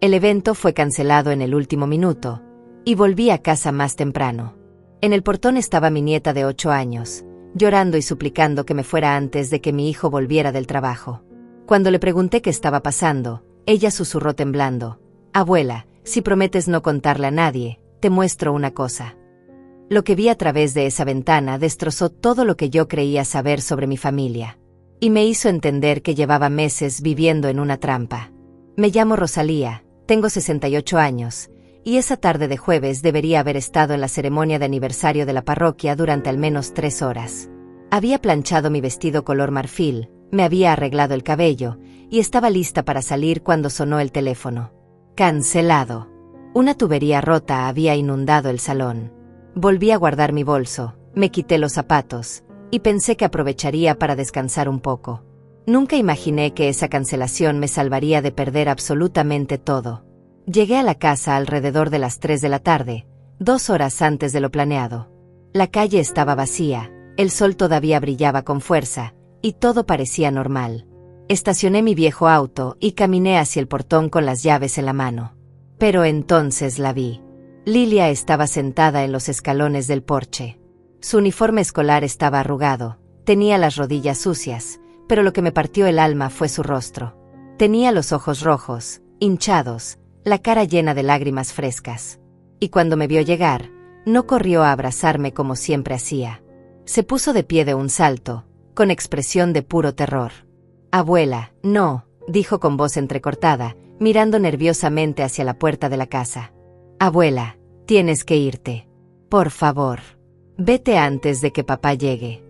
El evento fue cancelado en el último minuto, y volví a casa más temprano. En el portón estaba mi nieta de 8 años, llorando y suplicando que me fuera antes de que mi hijo volviera del trabajo. Cuando le pregunté qué estaba pasando, ella susurró temblando: «Abuela, si prometes no contarle a nadie, te muestro una cosa». Lo que vi a través de esa ventana destrozó todo lo que yo creía saber sobre mi familia. Y me hizo entender que llevaba meses viviendo en una trampa. Me llamo Rosalía, tengo 68 años, y esa tarde de jueves debería haber estado en la ceremonia de aniversario de la parroquia durante al menos 3 horas. Había planchado mi vestido color marfil, me había arreglado el cabello, y estaba lista para salir cuando sonó el teléfono. Cancelado. Una tubería rota había inundado el salón. Volví a guardar mi bolso, me quité los zapatos, y pensé que aprovecharía para descansar un poco. Nunca imaginé que esa cancelación me salvaría de perder absolutamente todo. Llegué a la casa alrededor de las 3 de la tarde, 2 horas antes de lo planeado. La calle estaba vacía, el sol todavía brillaba con fuerza, y todo parecía normal. Estacioné mi viejo auto y caminé hacia el portón con las llaves en la mano. Pero entonces la vi. Lilia estaba sentada en los escalones del porche. Su uniforme escolar estaba arrugado, tenía las rodillas sucias, pero lo que me partió el alma fue su rostro. Tenía los ojos rojos, hinchados, la cara llena de lágrimas frescas. Y cuando me vio llegar, no corrió a abrazarme como siempre hacía. Se puso de pie de un salto, con expresión de puro terror. «Abuela, no», dijo con voz entrecortada, mirando nerviosamente hacia la puerta de la casa. «Abuela, tienes que irte. Por favor. Vete antes de que papá llegue».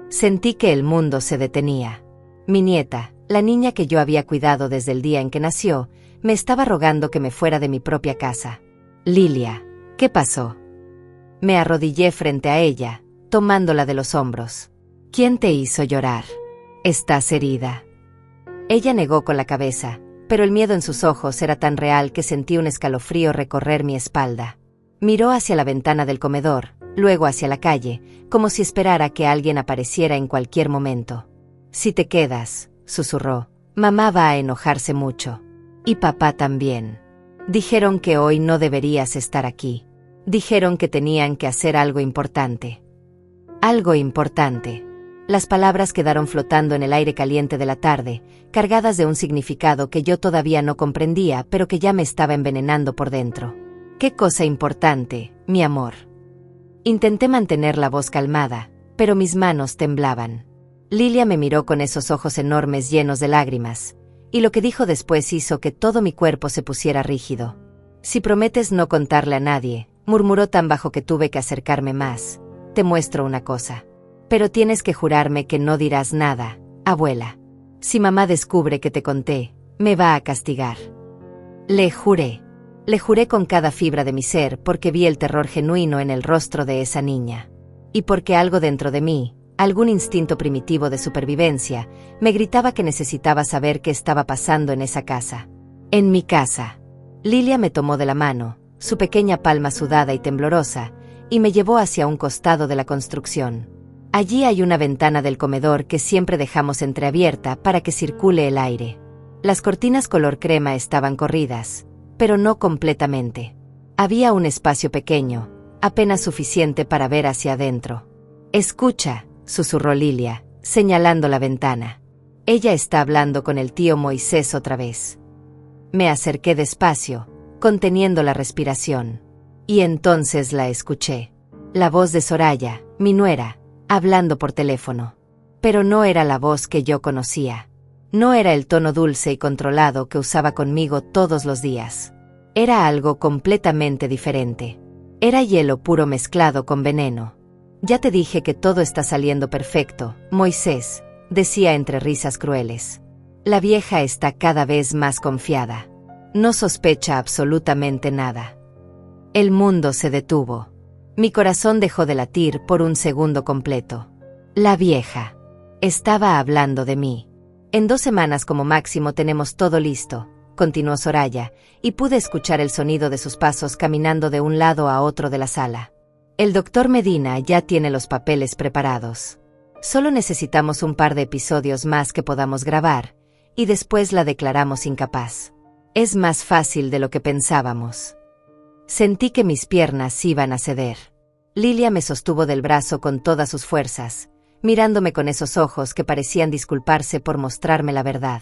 Sentí que el mundo se detenía. Mi nieta, la niña que yo había cuidado desde el día en que nació, me estaba rogando que me fuera de mi propia casa. «Lilia, ¿qué pasó?». Me arrodillé frente a ella, tomándola de los hombros. «¿Quién te hizo llorar? ¿Estás herida?». Ella negó con la cabeza, pero el miedo en sus ojos era tan real que sentí un escalofrío recorrer mi espalda. Miró hacia la ventana del comedor, luego hacia la calle, como si esperara que alguien apareciera en cualquier momento. «Si te quedas», susurró, «mamá va a enojarse mucho. Y papá también. Dijeron que hoy no deberías estar aquí. Dijeron que tenían que hacer algo importante». «Algo importante». Las palabras quedaron flotando en el aire caliente de la tarde, cargadas de un significado que yo todavía no comprendía, pero que ya me estaba envenenando por dentro. «¿Qué cosa importante, mi amor?». Intenté mantener la voz calmada, pero mis manos temblaban. Lilia me miró con esos ojos enormes llenos de lágrimas, y lo que dijo después hizo que todo mi cuerpo se pusiera rígido. «Si prometes no contarle a nadie», murmuró tan bajo que tuve que acercarme más, «te muestro una cosa. Pero tienes que jurarme que no dirás nada, abuela. Si mamá descubre que te conté, me va a castigar». Le juré. Le juré con cada fibra de mi ser porque vi el terror genuino en el rostro de esa niña. Y porque algo dentro de mí, algún instinto primitivo de supervivencia, me gritaba que necesitaba saber qué estaba pasando en esa casa. En mi casa. Lilia me tomó de la mano, su pequeña palma sudada y temblorosa, y me llevó hacia un costado de la construcción. Allí hay una ventana del comedor que siempre dejamos entreabierta para que circule el aire. Las cortinas color crema estaban corridas, pero no completamente. Había un espacio pequeño, apenas suficiente para ver hacia adentro. «Escucha», susurró Lilia, señalando la ventana. «Ella está hablando con el tío Moisés otra vez». Me acerqué despacio, conteniendo la respiración. Y entonces la escuché. La voz de Soraya, mi nuera, hablando por teléfono. Pero no era la voz que yo conocía. No era el tono dulce y controlado que usaba conmigo todos los días. Era algo completamente diferente. Era hielo puro mezclado con veneno. «Ya te dije que todo está saliendo perfecto, Moisés», decía entre risas crueles. «La vieja está cada vez más confiada. No sospecha absolutamente nada». El mundo se detuvo. Mi corazón dejó de latir por un segundo completo. La vieja. Estaba hablando de mí. «En 2 semanas como máximo tenemos todo listo», continuó Soraya, y pude escuchar el sonido de sus pasos caminando de un lado a otro de la sala. «El doctor Medina ya tiene los papeles preparados. Solo necesitamos un par de episodios más que podamos grabar, y después la declaramos incapaz». Es más fácil de lo que pensábamos. Sentí que mis piernas iban a ceder. Lilia me sostuvo del brazo con todas sus fuerzas, mirándome con esos ojos que parecían disculparse por mostrarme la verdad.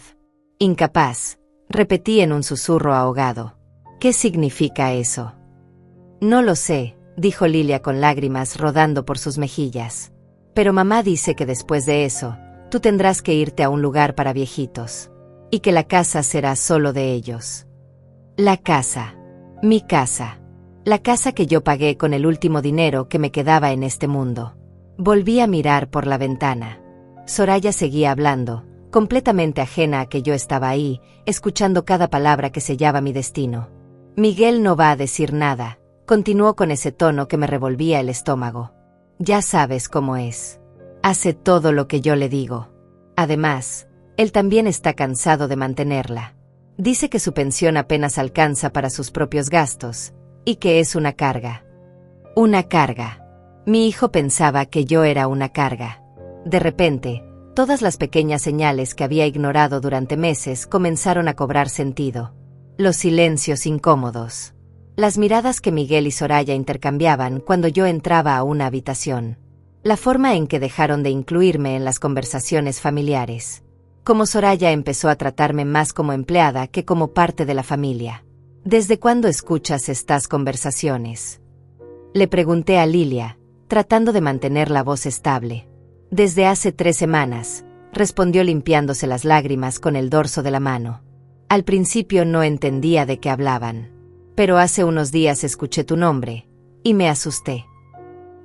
Incapaz, repetí en un susurro ahogado. ¿Qué significa eso? No lo sé, dijo Lilia con lágrimas rodando por sus mejillas. Pero mamá dice que después de eso, tú tendrás que irte a un lugar para viejitos. Y que la casa será solo de ellos. La casa. Mi casa. La casa que yo pagué con el último dinero que me quedaba en este mundo. Volví a mirar por la ventana. Soraya seguía hablando, completamente ajena a que yo estaba ahí, escuchando cada palabra que sellaba mi destino. Miguel no va a decir nada, continuó con ese tono que me revolvía el estómago. Ya sabes cómo es. Hace todo lo que yo le digo. Además, él también está cansado de mantenerla. Dice que su pensión apenas alcanza para sus propios gastos, y que es una carga. Una carga. Mi hijo pensaba que yo era una carga. De repente, todas las pequeñas señales que había ignorado durante meses comenzaron a cobrar sentido. Los silencios incómodos. Las miradas que Miguel y Soraya intercambiaban cuando yo entraba a una habitación. La forma en que dejaron de incluirme en las conversaciones familiares. Como Soraya empezó a tratarme más como empleada que como parte de la familia. ¿Desde cuándo escuchas estas conversaciones? Le pregunté a Lilia, tratando de mantener la voz estable. Desde hace 3 semanas, respondió limpiándose las lágrimas con el dorso de la mano. Al principio no entendía de qué hablaban. Pero hace unos días escuché tu nombre, y me asusté.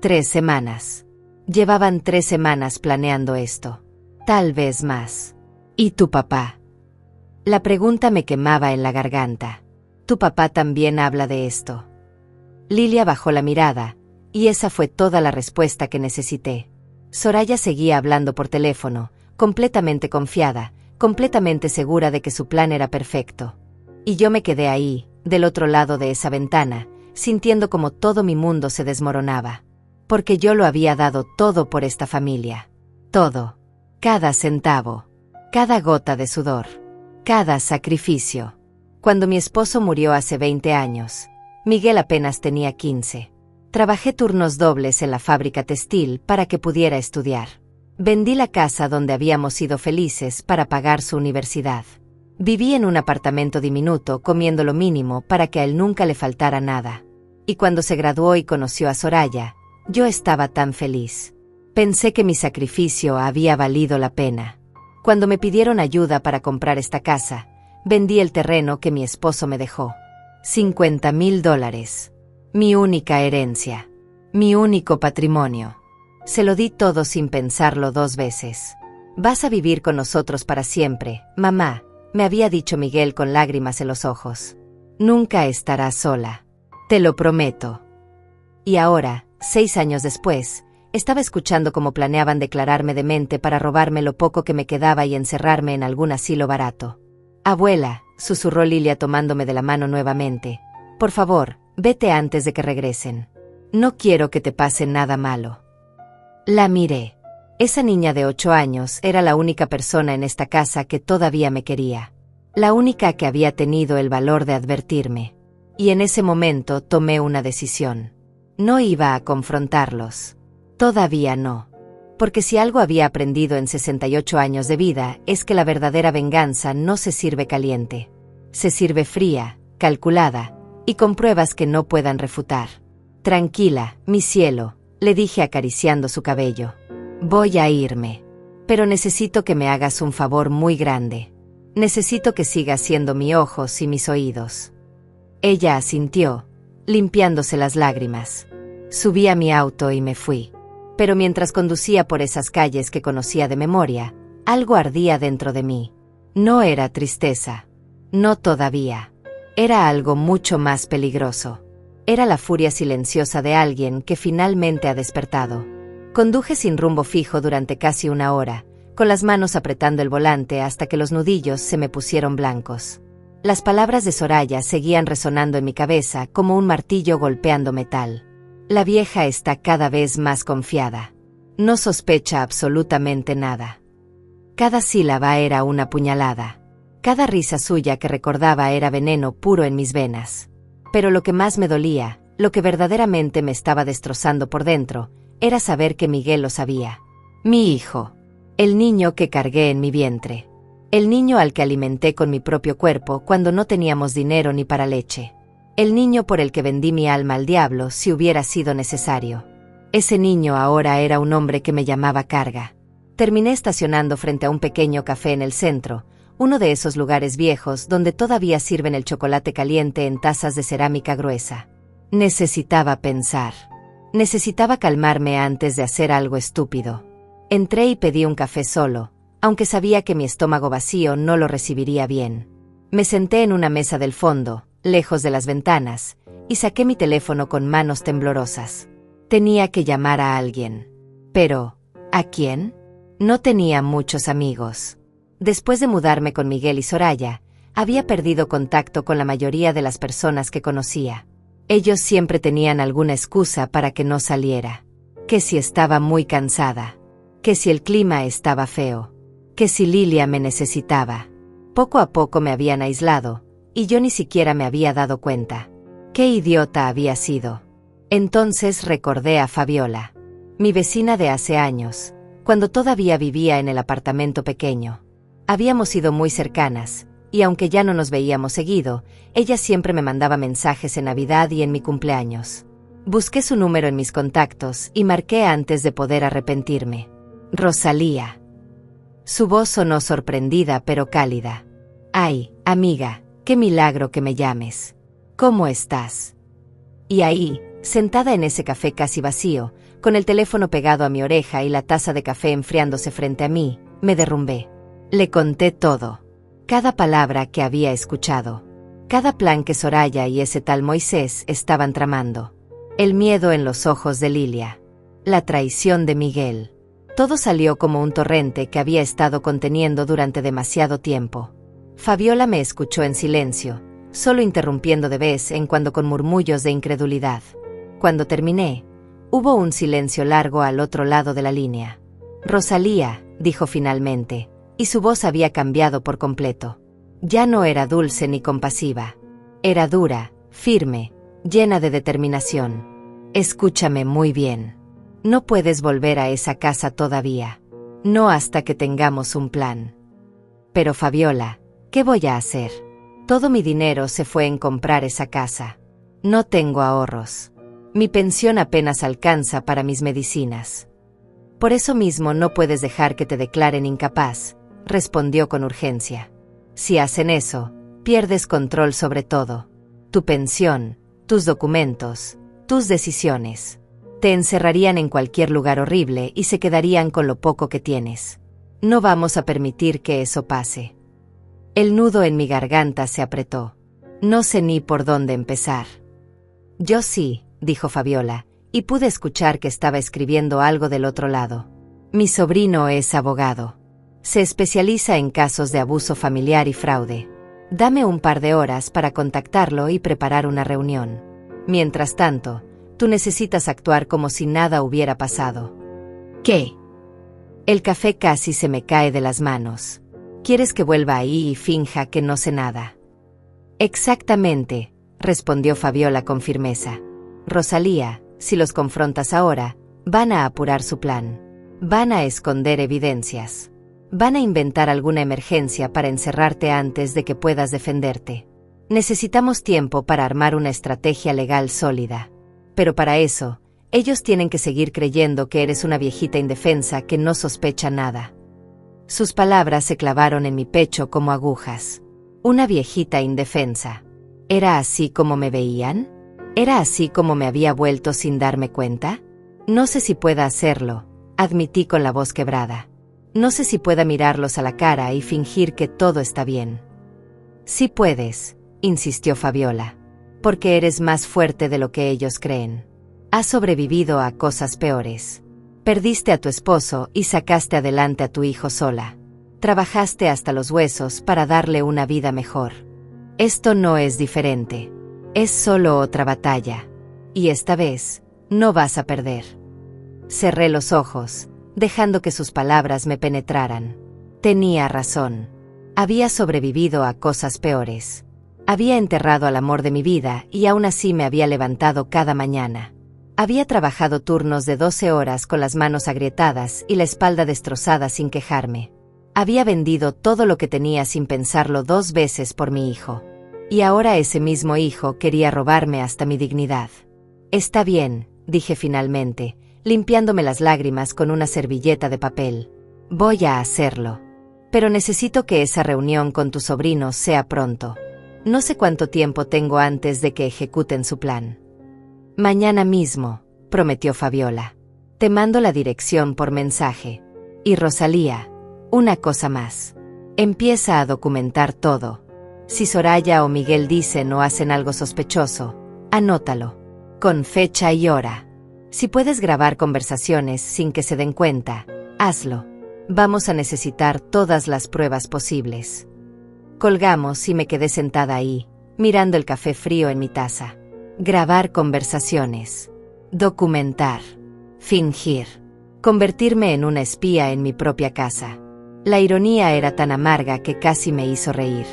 3 semanas. Llevaban 3 semanas planeando esto. Tal vez más. ¿Y tu papá? La pregunta me quemaba en la garganta. Tu papá también habla de esto. Lilia bajó la mirada, y esa fue toda la respuesta que necesité. Soraya seguía hablando por teléfono, completamente confiada, completamente segura de que su plan era perfecto. Y yo me quedé ahí, del otro lado de esa ventana, sintiendo como todo mi mundo se desmoronaba. Porque yo lo había dado todo por esta familia. Todo. Cada centavo. Cada gota de sudor. Cada sacrificio. Cuando mi esposo murió hace 20 años, Miguel apenas tenía 15. Trabajé turnos dobles en la fábrica textil para que pudiera estudiar. Vendí la casa donde habíamos sido felices para pagar su universidad. Viví en un apartamento diminuto comiendo lo mínimo para que a él nunca le faltara nada. Y cuando se graduó y conoció a Soraya, yo estaba tan feliz. Pensé que mi sacrificio había valido la pena. Cuando me pidieron ayuda para comprar esta casa, vendí el terreno que mi esposo me dejó. $50,000. Mi única herencia. Mi único patrimonio. Se lo di todo sin pensarlo 2 veces. Vas a vivir con nosotros para siempre, mamá, me había dicho Miguel con lágrimas en los ojos. Nunca estarás sola. Te lo prometo. Y ahora, 6 años después, estaba escuchando cómo planeaban declararme demente para robarme lo poco que me quedaba y encerrarme en algún asilo barato. Abuela, susurró Lilia tomándome de la mano nuevamente. Por favor, vete antes de que regresen. No quiero que te pase nada malo. La miré. Esa niña de 8 años era la única persona en esta casa que todavía me quería. La única que había tenido el valor de advertirme. Y en ese momento tomé una decisión. No iba a confrontarlos. Todavía no. Porque si algo había aprendido en 68 años de vida es que la verdadera venganza no se sirve caliente. Se sirve fría, calculada, y con pruebas que no puedan refutar. Tranquila, mi cielo, le dije acariciando su cabello. Voy a irme. Pero necesito que me hagas un favor muy grande. Necesito que sigas siendo mis ojos y mis oídos. Ella asintió, limpiándose las lágrimas. Subí a mi auto y me fui. Pero mientras conducía por esas calles que conocía de memoria, algo ardía dentro de mí. No era tristeza. No todavía. Era algo mucho más peligroso. Era la furia silenciosa de alguien que finalmente ha despertado. Conduje sin rumbo fijo durante casi 1 hora, con las manos apretando el volante hasta que los nudillos se me pusieron blancos. Las palabras de Soraya seguían resonando en mi cabeza como un martillo golpeando metal. La vieja está cada vez más confiada. No sospecha absolutamente nada. Cada sílaba era una puñalada. Cada risa suya que recordaba era veneno puro en mis venas. Pero lo que más me dolía, lo que verdaderamente me estaba destrozando por dentro, era saber que Miguel lo sabía. Mi hijo. El niño que cargué en mi vientre. El niño al que alimenté con mi propio cuerpo cuando no teníamos dinero ni para leche. El niño por el que vendí mi alma al diablo si hubiera sido necesario. Ese niño ahora era un hombre que me llamaba carga. Terminé estacionando frente a un pequeño café en el centro, uno de esos lugares viejos donde todavía sirven el chocolate caliente en tazas de cerámica gruesa. Necesitaba pensar. Necesitaba calmarme antes de hacer algo estúpido. Entré y pedí un café solo, aunque sabía que mi estómago vacío no lo recibiría bien. Me senté en una mesa del fondo, lejos de las ventanas, y saqué mi teléfono con manos temblorosas. Tenía que llamar a alguien. Pero, ¿a quién? No tenía muchos amigos. Después de mudarme con Miguel y Soraya, había perdido contacto con la mayoría de las personas que conocía. Ellos siempre tenían alguna excusa para que no saliera. Que si estaba muy cansada. Que si el clima estaba feo. Que si Lilia me necesitaba. Poco a poco me habían aislado, y yo ni siquiera me había dado cuenta. ¡Qué idiota había sido! Entonces recordé a Fabiola, mi vecina de hace años, cuando todavía vivía en el apartamento pequeño. Habíamos sido muy cercanas, y aunque ya no nos veíamos seguido, ella siempre me mandaba mensajes en Navidad y en mi cumpleaños. Busqué su número en mis contactos y marqué antes de poder arrepentirme. Rosalía. Su voz sonó sorprendida pero cálida. Ay, amiga, qué milagro que me llames. ¿Cómo estás? Y ahí, sentada en ese café casi vacío, con el teléfono pegado a mi oreja y la taza de café enfriándose frente a mí, me derrumbé. Le conté todo. Cada palabra que había escuchado. Cada plan que Soraya y ese tal Moisés estaban tramando. El miedo en los ojos de Lilia. La traición de Miguel. Todo salió como un torrente que había estado conteniendo durante demasiado tiempo. Fabiola me escuchó en silencio, solo interrumpiendo de vez en cuando con murmullos de incredulidad. Cuando terminé, hubo un silencio largo al otro lado de la línea. Rosalía, dijo finalmente, y su voz había cambiado por completo. Ya no era dulce ni compasiva. Era dura, firme, llena de determinación. Escúchame muy bien. No puedes volver a esa casa todavía. No hasta que tengamos un plan. Pero Fabiola, ¿qué voy a hacer? Todo mi dinero se fue en comprar esa casa. No tengo ahorros. Mi pensión apenas alcanza para mis medicinas. Por eso mismo no puedes dejar que te declaren incapaz, respondió con urgencia. Si hacen eso, pierdes control sobre todo. Tu pensión, tus documentos, tus decisiones. Te encerrarían en cualquier lugar horrible y se quedarían con lo poco que tienes. No vamos a permitir que eso pase. El nudo en mi garganta se apretó. No sé ni por dónde empezar. Yo sí, dijo Fabiola, y pude escuchar que estaba escribiendo algo del otro lado. Mi sobrino es abogado. Se especializa en casos de abuso familiar y fraude. Dame un par de horas para contactarlo y preparar una reunión. Mientras tanto, tú necesitas actuar como si nada hubiera pasado. ¿Qué? El café casi se me cae de las manos. ¿Quieres que vuelva ahí y finja que no sé nada? Exactamente, respondió Fabiola con firmeza. Rosalía, si los confrontas ahora, van a apurar su plan. Van a esconder evidencias. Van a inventar alguna emergencia para encerrarte antes de que puedas defenderte. Necesitamos tiempo para armar una estrategia legal sólida. Pero para eso, ellos tienen que seguir creyendo que eres una viejita indefensa que no sospecha nada. Sus palabras se clavaron en mi pecho como agujas. Una viejita indefensa. ¿Era así como me veían? ¿Era así como me había vuelto sin darme cuenta? No sé si pueda hacerlo, admití con la voz quebrada. No sé si pueda mirarlos a la cara y fingir que todo está bien. Sí puedes, insistió Fabiola. Porque eres más fuerte de lo que ellos creen. Has sobrevivido a cosas peores. Perdiste a tu esposo y sacaste adelante a tu hijo sola. Trabajaste hasta los huesos para darle una vida mejor. Esto no es diferente. Es solo otra batalla. Y esta vez, no vas a perder. Cerré los ojos, dejando que sus palabras me penetraran. Tenía razón. Había sobrevivido a cosas peores. Había enterrado al amor de mi vida y aún así me había levantado cada mañana. Había trabajado turnos de 12 horas con las manos agrietadas y la espalda destrozada sin quejarme. Había vendido todo lo que tenía sin pensarlo 2 veces por mi hijo. Y ahora ese mismo hijo quería robarme hasta mi dignidad. Está bien, dije finalmente, limpiándome las lágrimas con una servilleta de papel. Voy a hacerlo. Pero necesito que esa reunión con tu sobrino sea pronto. No sé cuánto tiempo tengo antes de que ejecuten su plan. Mañana mismo, prometió Fabiola. Te mando la dirección por mensaje. Y Rosalía, una cosa más. Empieza a documentar todo. Si Soraya o Miguel dicen o hacen algo sospechoso, anótalo. Con fecha y hora. Si puedes grabar conversaciones sin que se den cuenta, hazlo. Vamos a necesitar todas las pruebas posibles. Colgamos y me quedé sentada ahí, mirando el café frío en mi taza. Grabar conversaciones. Documentar. Fingir. Convertirme en una espía en mi propia casa. La ironía era tan amarga que casi me hizo reír.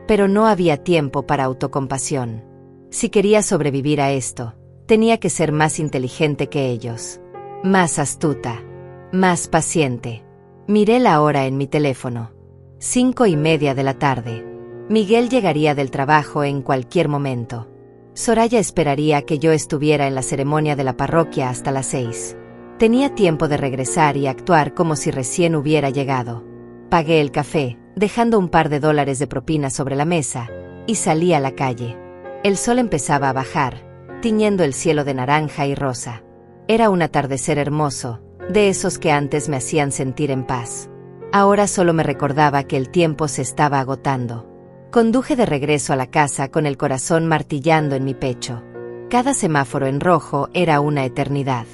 Pero no había tiempo para autocompasión. Si quería sobrevivir a esto, tenía que ser más inteligente que ellos. Más astuta. Más paciente. Miré la hora en mi teléfono. 5:30 de la tarde. Miguel llegaría del trabajo en cualquier momento. Soraya esperaría que yo estuviera en la ceremonia de la parroquia hasta las 6. Tenía tiempo de regresar y actuar como si recién hubiera llegado. Pagué el café, dejando un par de $1 de propina sobre la mesa, y salí a la calle. El sol empezaba a bajar, tiñendo el cielo de naranja y rosa. Era un atardecer hermoso, de esos que antes me hacían sentir en paz. Ahora solo me recordaba que el tiempo se estaba agotando. Conduje de regreso a la casa con el corazón martillando en mi pecho. Cada semáforo en rojo era una eternidad.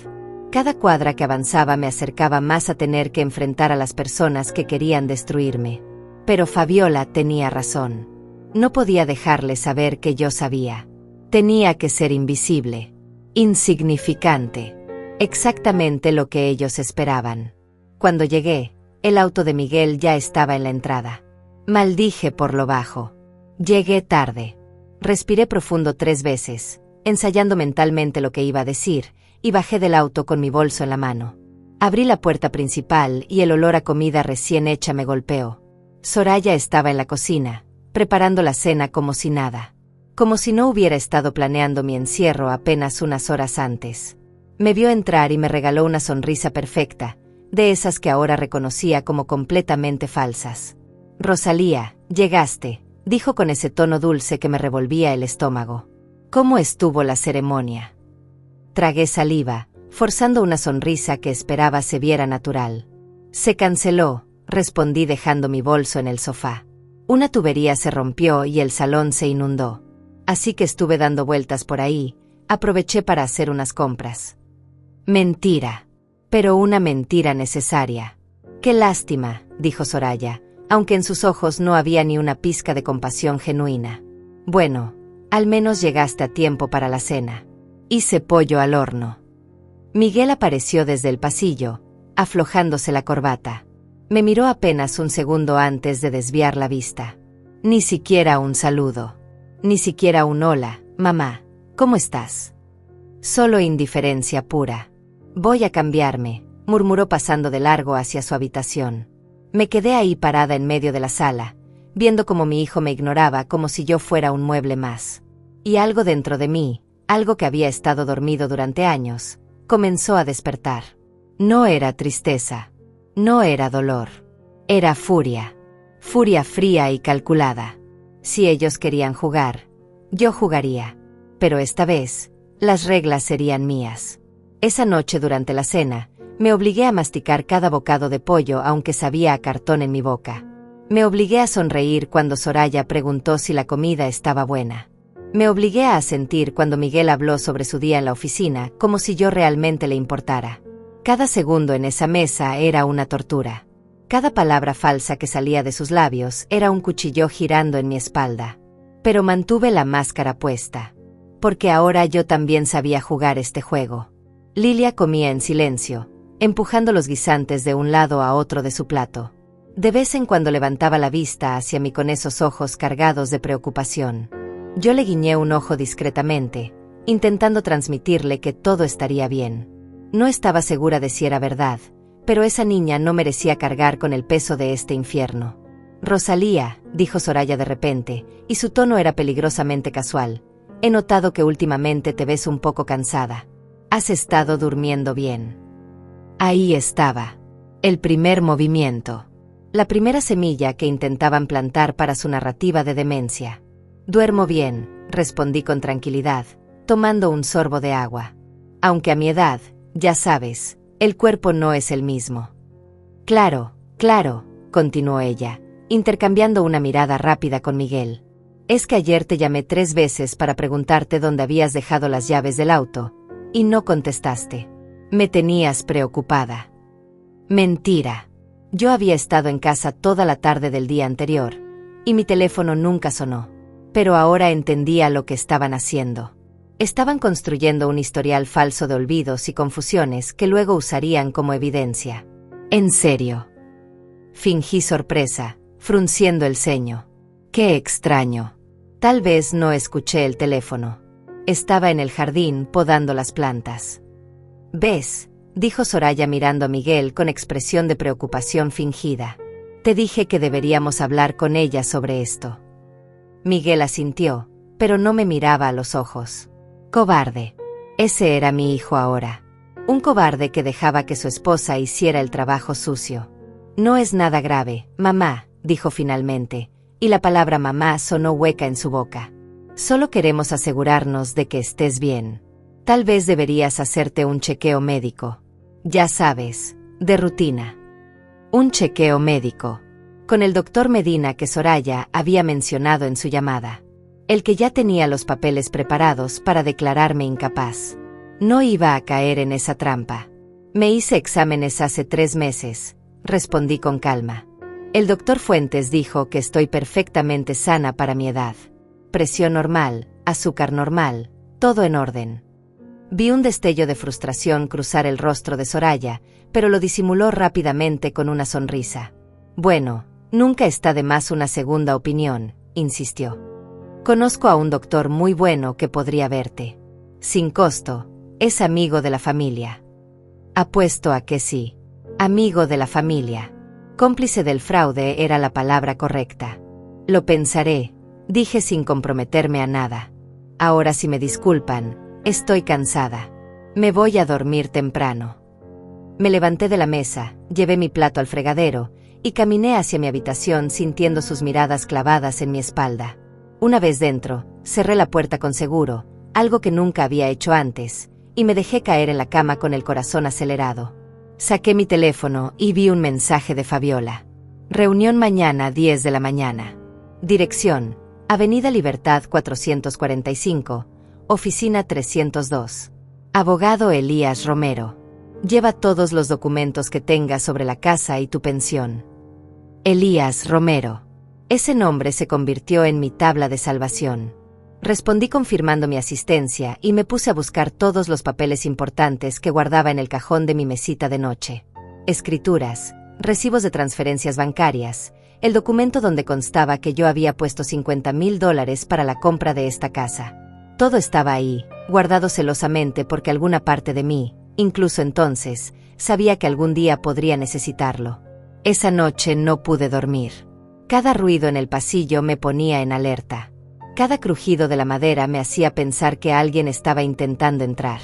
Cada cuadra que avanzaba me acercaba más a tener que enfrentar a las personas que querían destruirme. Pero Fabiola tenía razón. No podía dejarle saber que yo sabía. Tenía que ser invisible. Insignificante. Exactamente lo que ellos esperaban. Cuando llegué, el auto de Miguel ya estaba en la entrada. Maldije por lo bajo. Llegué tarde. Respiré profundo 3 veces, ensayando mentalmente lo que iba a decir, y bajé del auto con mi bolso en la mano. Abrí la puerta principal y el olor a comida recién hecha me golpeó. Soraya estaba en la cocina, preparando la cena como si nada. Como si no hubiera estado planeando mi encierro apenas unas horas antes. Me vio entrar y me regaló una sonrisa perfecta, de esas que ahora reconocía como completamente falsas. Rosalía, llegaste, dijo con ese tono dulce que me revolvía el estómago. ¿Cómo estuvo la ceremonia? Tragué saliva, forzando una sonrisa que esperaba se viera natural. Se canceló, respondí dejando mi bolso en el sofá. Una tubería se rompió y el salón se inundó. Así que estuve dando vueltas por ahí, aproveché para hacer unas compras. Mentira. Pero una mentira necesaria. Qué lástima, dijo Soraya, aunque en sus ojos no había ni una pizca de compasión genuina. Bueno, al menos llegaste a tiempo para la cena. Hice pollo al horno. Miguel apareció desde el pasillo, aflojándose la corbata. Me miró apenas un segundo antes de desviar la vista. Ni siquiera un saludo. Ni siquiera un hola, mamá, ¿cómo estás? Solo indiferencia pura. Voy a cambiarme, murmuró pasando de largo hacia su habitación. Me quedé ahí parada en medio de la sala, viendo cómo mi hijo me ignoraba como si yo fuera un mueble más. Y algo dentro de mí, algo que había estado dormido durante años, comenzó a despertar. No era tristeza. No era dolor. Era furia. Furia fría y calculada. Si ellos querían jugar, yo jugaría. Pero esta vez, las reglas serían mías. Esa noche durante la cena, me obligué a masticar cada bocado de pollo aunque sabía a cartón en mi boca. Me obligué a sonreír cuando Soraya preguntó si la comida estaba buena. Me obligué a asentir cuando Miguel habló sobre su día en la oficina como si yo realmente le importara. Cada segundo en esa mesa era una tortura. Cada palabra falsa que salía de sus labios era un cuchillo girando en mi espalda. Pero mantuve la máscara puesta. Porque ahora yo también sabía jugar este juego. Lilia comía en silencio, empujando los guisantes de un lado a otro de su plato. De vez en cuando levantaba la vista hacia mí con esos ojos cargados de preocupación. Yo le guiñé un ojo discretamente, intentando transmitirle que todo estaría bien. No estaba segura de si era verdad, pero esa niña no merecía cargar con el peso de este infierno. «Rosalía», dijo Soraya de repente, y su tono era peligrosamente casual, «he notado que últimamente te ves un poco cansada. ¿Has estado durmiendo bien?» Ahí estaba. El primer movimiento. La primera semilla que intentaban plantar para su narrativa de demencia. «Duermo bien», respondí con tranquilidad, tomando un sorbo de agua. «Aunque a mi edad, ya sabes, el cuerpo no es el mismo». «Claro, claro», continuó ella, intercambiando una mirada rápida con Miguel. «Es que ayer te llamé 3 veces para preguntarte dónde habías dejado las llaves del auto, y no contestaste. Me tenías preocupada». Mentira. Yo había estado en casa toda la tarde del día anterior, y mi teléfono nunca sonó. Pero ahora entendía lo que estaban haciendo. Estaban construyendo un historial falso de olvidos y confusiones que luego usarían como evidencia. «¿En serio?». Fingí sorpresa, frunciendo el ceño. «Qué extraño». Tal vez no escuché el teléfono. Estaba en el jardín podando las plantas. «¿Ves?», dijo Soraya mirando a Miguel con expresión de preocupación fingida. «Te dije que deberíamos hablar con ella sobre esto». Miguel asintió, pero no me miraba a los ojos. Cobarde. Ese era mi hijo ahora. Un cobarde que dejaba que su esposa hiciera el trabajo sucio. «No es nada grave, mamá», dijo finalmente, y la palabra mamá sonó hueca en su boca. «Solo queremos asegurarnos de que estés bien. Tal vez deberías hacerte un chequeo médico. Ya sabes, de rutina». Un chequeo médico. Con el doctor Medina que Soraya había mencionado en su llamada. El que ya tenía los papeles preparados para declararme incapaz. No iba a caer en esa trampa. «Me hice exámenes hace 3 meses», respondí con calma. «El doctor Fuentes dijo que estoy perfectamente sana para mi edad. Presión normal, azúcar normal, todo en orden». Vi un destello de frustración cruzar el rostro de Soraya, pero lo disimuló rápidamente con una sonrisa. «Bueno, nunca está de más una segunda opinión», insistió. «Conozco a un doctor muy bueno que podría verte. Sin costo, es amigo de la familia». Apuesto a que sí. Amigo de la familia. Cómplice del fraude era la palabra correcta. «Lo pensaré», dije sin comprometerme a nada. «Ahora si me disculpan, estoy cansada. Me voy a dormir temprano». Me levanté de la mesa, llevé mi plato al fregadero, y caminé hacia mi habitación sintiendo sus miradas clavadas en mi espalda. Una vez dentro, cerré la puerta con seguro, algo que nunca había hecho antes, y me dejé caer en la cama con el corazón acelerado. Saqué mi teléfono y vi un mensaje de Fabiola. «Reunión mañana 10 de la mañana. Dirección: Avenida Libertad 445, Oficina 302. Abogado Elías Romero. Lleva todos los documentos que tengas sobre la casa y tu pensión». Elías Romero. Ese nombre se convirtió en mi tabla de salvación. Respondí confirmando mi asistencia y me puse a buscar todos los papeles importantes que guardaba en el cajón de mi mesita de noche. Escrituras, recibos de transferencias bancarias, el documento donde constaba que yo había puesto $50,000 para la compra de esta casa. Todo estaba ahí, guardado celosamente porque alguna parte de mí, incluso entonces, sabía que algún día podría necesitarlo. Esa noche no pude dormir. Cada ruido en el pasillo me ponía en alerta. Cada crujido de la madera me hacía pensar que alguien estaba intentando entrar.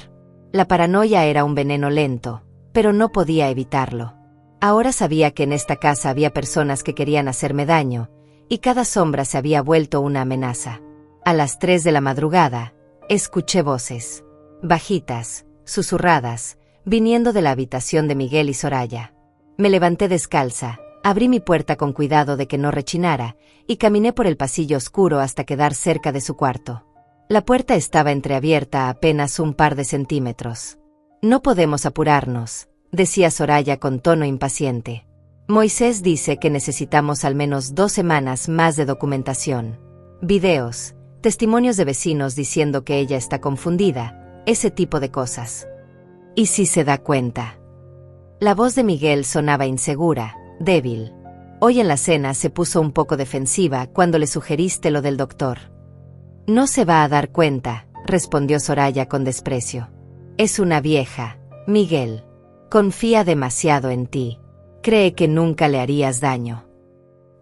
La paranoia era un veneno lento, pero no podía evitarlo. Ahora sabía que en esta casa había personas que querían hacerme daño, y cada sombra se había vuelto una amenaza. A las 3 de la madrugada, escuché voces, bajitas, susurradas, viniendo de la habitación de Miguel y Soraya. Me levanté descalza, abrí mi puerta con cuidado de que no rechinara, y caminé por el pasillo oscuro hasta quedar cerca de su cuarto. La puerta estaba entreabierta a apenas un par de centímetros. «No podemos apurarnos», decía Soraya con tono impaciente. «Moisés dice que necesitamos al menos 2 semanas más de documentación. Videos, testimonios de vecinos diciendo que ella está confundida, ese tipo de cosas. ¿Y si se da cuenta?». La voz de Miguel sonaba insegura, débil. Hoy en la cena se puso un poco defensiva cuando le sugeriste lo del doctor. No se va a dar cuenta, respondió Soraya con desprecio. Es una vieja, Miguel. Confía demasiado en ti. Cree que nunca le harías daño.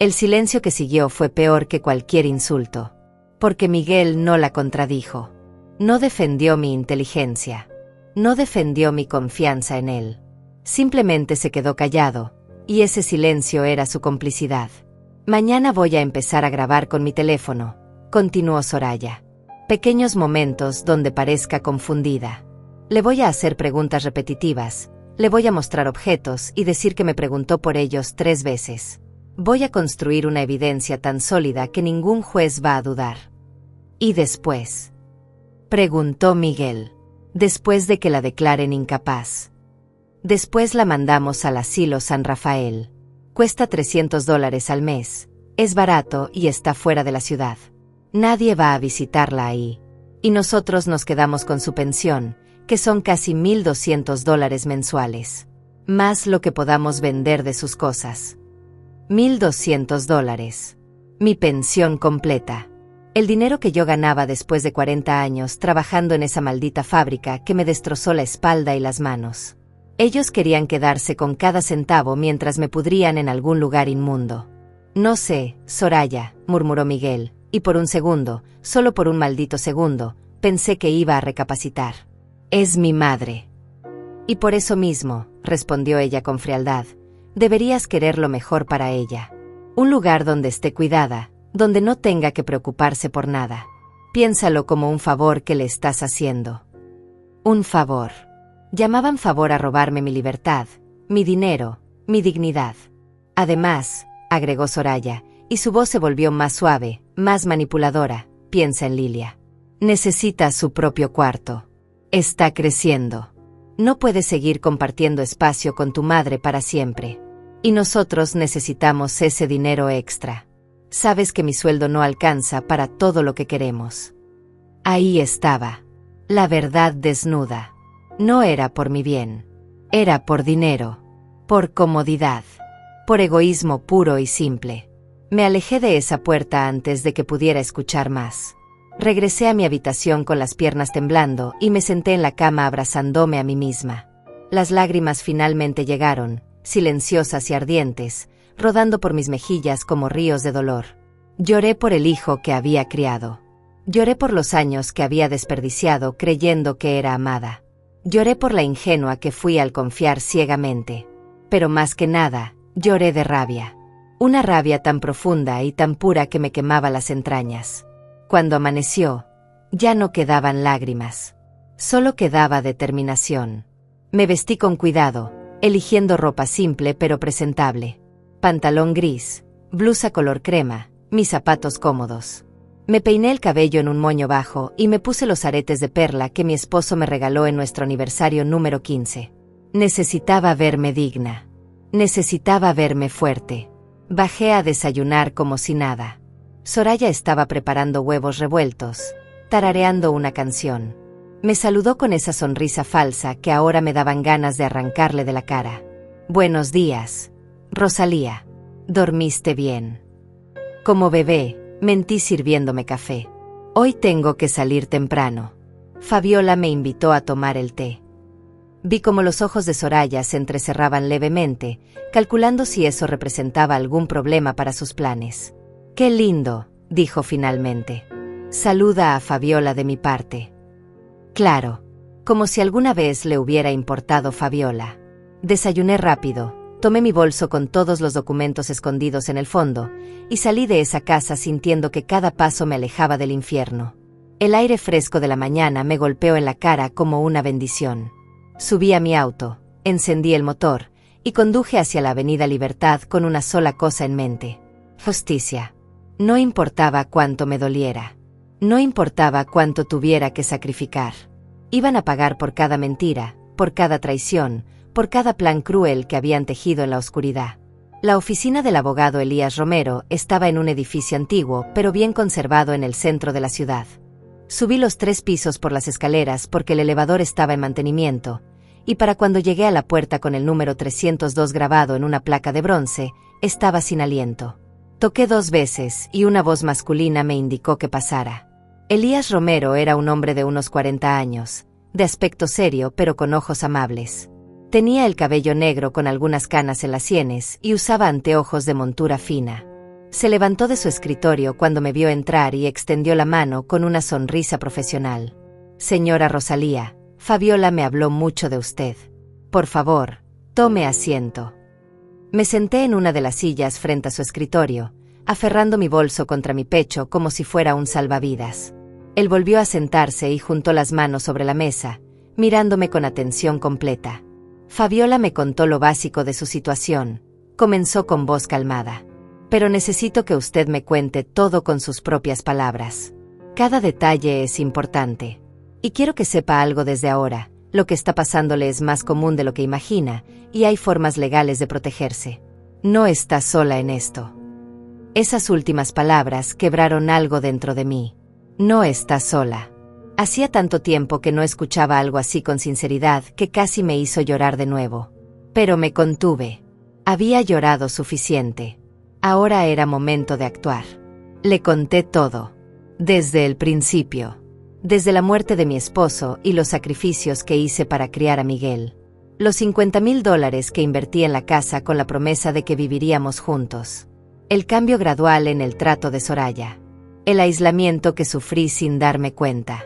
El silencio que siguió fue peor que cualquier insulto, porque Miguel no la contradijo. No defendió mi inteligencia. No defendió mi confianza en él. Simplemente se quedó callado, y ese silencio era su complicidad. Mañana voy a empezar a grabar con mi teléfono, continuó Soraya. Pequeños momentos donde parezca confundida. Le voy a hacer preguntas repetitivas, le voy a mostrar objetos y decir que me preguntó por ellos 3 veces. Voy a construir una evidencia tan sólida que ningún juez va a dudar. ¿Y después?, preguntó Miguel. Después de que la declaren incapaz. Después la mandamos al asilo San Rafael. Cuesta $300 al mes. Es barato y está fuera de la ciudad. Nadie va a visitarla ahí. Y nosotros nos quedamos con su pensión, que son casi $1,200 mensuales. Más lo que podamos vender de sus cosas. $1,200. Mi pensión completa. El dinero que yo ganaba después de 40 años trabajando en esa maldita fábrica que me destrozó la espalda y las manos. Ellos querían quedarse con cada centavo mientras me pudrían en algún lugar inmundo. No sé, Soraya, murmuró Miguel, y por un segundo, solo por un maldito segundo, pensé que iba a recapacitar. Es mi madre. Y por eso mismo, respondió ella con frialdad, deberías querer lo mejor para ella. Un lugar donde esté cuidada, donde no tenga que preocuparse por nada. Piénsalo como un favor que le estás haciendo. Un favor. Llamaban favor a robarme mi libertad, mi dinero, mi dignidad. Además, agregó Soraya, y su voz se volvió más suave, más manipuladora, piensa en Lilia. Necesita su propio cuarto. Está creciendo. No puedes seguir compartiendo espacio con tu madre para siempre. Y nosotros necesitamos ese dinero extra. Sabes que mi sueldo no alcanza para todo lo que queremos. Ahí estaba. La verdad desnuda. No era por mi bien. Era por dinero. Por comodidad. Por egoísmo puro y simple. Me alejé de esa puerta antes de que pudiera escuchar más. Regresé a mi habitación con las piernas temblando y me senté en la cama abrazándome a mí misma. Las lágrimas finalmente llegaron, silenciosas y ardientes, rodando por mis mejillas como ríos de dolor. Lloré por el hijo que había criado. Lloré por los años que había desperdiciado creyendo que era amada. Lloré por la ingenua que fui al confiar ciegamente. Pero más que nada, lloré de rabia. Una rabia tan profunda y tan pura que me quemaba las entrañas. Cuando amaneció, ya no quedaban lágrimas. Solo quedaba determinación. Me vestí con cuidado, eligiendo ropa simple pero presentable. Pantalón gris, blusa color crema, mis zapatos cómodos. Me peiné el cabello en un moño bajo y me puse los aretes de perla que mi esposo me regaló en nuestro aniversario número 15. Necesitaba verme digna. Necesitaba verme fuerte. Bajé a desayunar como si nada. Soraya estaba preparando huevos revueltos, tarareando una canción. Me saludó con esa sonrisa falsa que ahora me daban ganas de arrancarle de la cara. Buenos días, Rosalía. ¿Dormiste bien? Como bebé, mentí sirviéndome café. Hoy tengo que salir temprano. Fabiola me invitó a tomar el té. Vi cómo los ojos de Soraya se entrecerraban levemente, calculando si eso representaba algún problema para sus planes. «Qué lindo», dijo finalmente. «Saluda a Fabiola de mi parte». Claro, como si alguna vez le hubiera importado Fabiola. Desayuné rápido, tomé mi bolso con todos los documentos escondidos en el fondo, y salí de esa casa sintiendo que cada paso me alejaba del infierno. El aire fresco de la mañana me golpeó en la cara como una bendición. Subí a mi auto, encendí el motor, y conduje hacia la Avenida Libertad con una sola cosa en mente: justicia. No importaba cuánto me doliera. No importaba cuánto tuviera que sacrificar. Iban a pagar por cada mentira, por cada traición, por cada plan cruel que habían tejido en la oscuridad. La oficina del abogado Elías Romero estaba en un edificio antiguo, pero bien conservado en el centro de la ciudad. Subí los 3 pisos por las escaleras porque el elevador estaba en mantenimiento, y para cuando llegué a la puerta con el número 302 grabado en una placa de bronce, estaba sin aliento. Toqué 2 veces y una voz masculina me indicó que pasara. Elías Romero era un hombre de unos 40 años, de aspecto serio pero con ojos amables. Tenía el cabello negro con algunas canas en las sienes y usaba anteojos de montura fina. Se levantó de su escritorio cuando me vio entrar y extendió la mano con una sonrisa profesional. Señora Rosalía, Fabiola me habló mucho de usted. Por favor, tome asiento. Me senté en una de las sillas frente a su escritorio, aferrando mi bolso contra mi pecho como si fuera un salvavidas. Él volvió a sentarse y juntó las manos sobre la mesa, mirándome con atención completa. Fabiola me contó lo básico de su situación. Comenzó con voz calmada. Pero necesito que usted me cuente todo con sus propias palabras. Cada detalle es importante. Y quiero que sepa algo desde ahora. Lo que está pasándole es más común de lo que imagina, y hay formas legales de protegerse. No está sola en esto. Esas últimas palabras quebraron algo dentro de mí. No está sola. Hacía tanto tiempo que no escuchaba algo así con sinceridad que casi me hizo llorar de nuevo. Pero me contuve. Había llorado suficiente. Ahora era momento de actuar. Le conté todo. Desde el principio. Desde la muerte de mi esposo y los sacrificios que hice para criar a Miguel. Los $50,000 que invertí en la casa con la promesa de que viviríamos juntos. El cambio gradual en el trato de Soraya. El aislamiento que sufrí sin darme cuenta.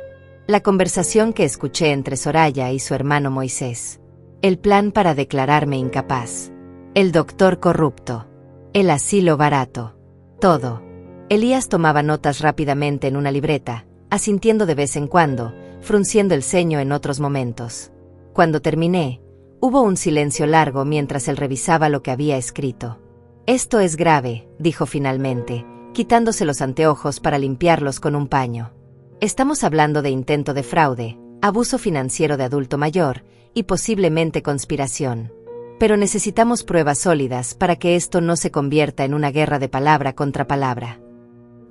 La conversación que escuché entre Soraya y su hermano Moisés. El plan para declararme incapaz. El doctor corrupto. El asilo barato. Todo. Elías tomaba notas rápidamente en una libreta, asintiendo de vez en cuando, frunciendo el ceño en otros momentos. Cuando terminé, hubo un silencio largo mientras él revisaba lo que había escrito. Esto es grave, dijo finalmente, quitándose los anteojos para limpiarlos con un paño. Estamos hablando de intento de fraude, abuso financiero de adulto mayor y posiblemente conspiración. Pero necesitamos pruebas sólidas para que esto no se convierta en una guerra de palabra contra palabra.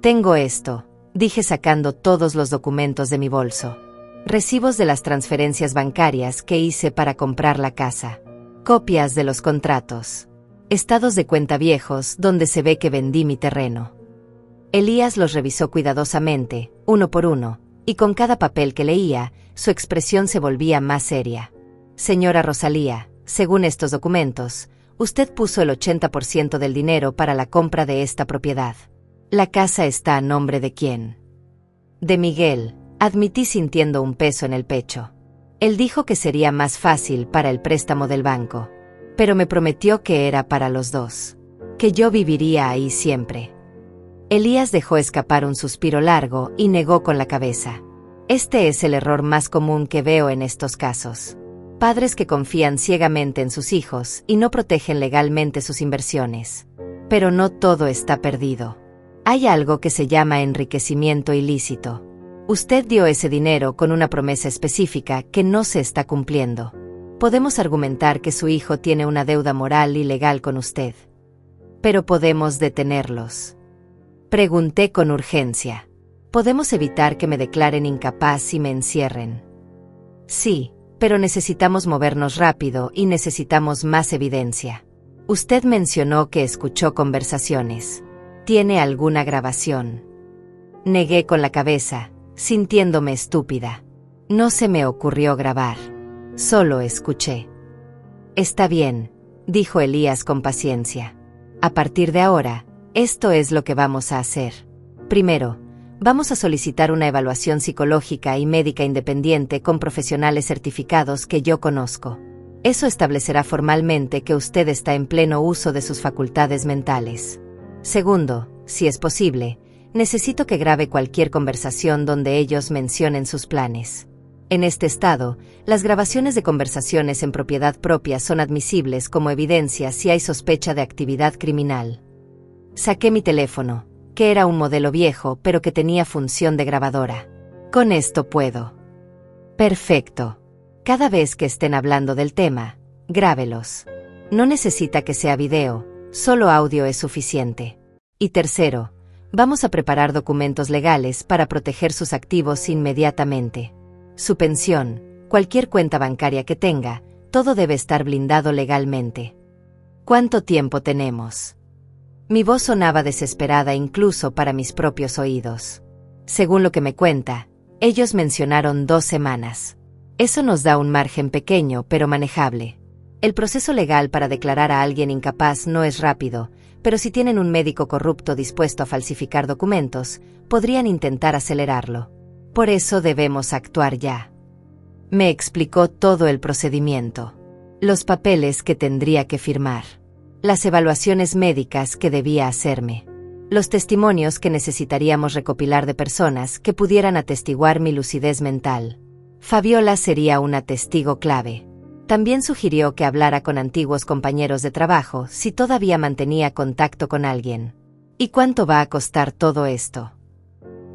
Tengo esto, dije sacando todos los documentos de mi bolso. Recibos de las transferencias bancarias que hice para comprar la casa. Copias de los contratos. Estados de cuenta viejos donde se ve que vendí mi terreno. Elías los revisó cuidadosamente, uno por uno, y con cada papel que leía, su expresión se volvía más seria. Señora Rosalía, según estos documentos, usted puso el 80% del dinero para la compra de esta propiedad. La casa está a nombre de ¿quién? De Miguel, admití sintiendo un peso en el pecho. Él dijo que sería más fácil para el préstamo del banco, pero me prometió que era para los dos, que yo viviría ahí siempre. Elías dejó escapar un suspiro largo y negó con la cabeza. Este es el error más común que veo en estos casos. Padres que confían ciegamente en sus hijos y no protegen legalmente sus inversiones. Pero no todo está perdido. Hay algo que se llama enriquecimiento ilícito. Usted dio ese dinero con una promesa específica que no se está cumpliendo. Podemos argumentar que su hijo tiene una deuda moral y legal con usted. Pero podemos detenerlos. Pregunté con urgencia. ¿Podemos evitar que me declaren incapaz y me encierren? Sí, pero necesitamos movernos rápido y necesitamos más evidencia. Usted mencionó que escuchó conversaciones. ¿Tiene alguna grabación? Negué con la cabeza, sintiéndome estúpida. No se me ocurrió grabar. Solo escuché. Está bien, dijo Elías con paciencia. A partir de ahora, esto es lo que vamos a hacer. Primero, vamos a solicitar una evaluación psicológica y médica independiente con profesionales certificados que yo conozco. Eso establecerá formalmente que usted está en pleno uso de sus facultades mentales. Segundo, si es posible, necesito que grabe cualquier conversación donde ellos mencionen sus planes. En este estado, las grabaciones de conversaciones en propiedad propia son admisibles como evidencia si hay sospecha de actividad criminal. Saqué mi teléfono, que era un modelo viejo pero que tenía función de grabadora. Con esto puedo. Perfecto. Cada vez que estén hablando del tema, grábelos. No necesita que sea video, solo audio es suficiente. Y tercero, vamos a preparar documentos legales para proteger sus activos inmediatamente. Su pensión, cualquier cuenta bancaria que tenga, Todo debe estar blindado legalmente. ¿Cuánto tiempo tenemos? Mi voz sonaba desesperada incluso para mis propios oídos. Según lo que me cuenta, ellos mencionaron 2 semanas. Eso nos da un margen pequeño pero manejable. El proceso legal para declarar a alguien incapaz no es rápido, pero si tienen un médico corrupto dispuesto a falsificar documentos, podrían intentar acelerarlo. Por eso debemos actuar ya. Me explicó todo el procedimiento. Los papeles que tendría que firmar. Las evaluaciones médicas que debía hacerme. Los testimonios que necesitaríamos recopilar de personas que pudieran atestiguar mi lucidez mental. Fabiola sería una testigo clave. También sugirió que hablara con antiguos compañeros de trabajo si todavía mantenía contacto con alguien. ¿Y cuánto va a costar todo esto?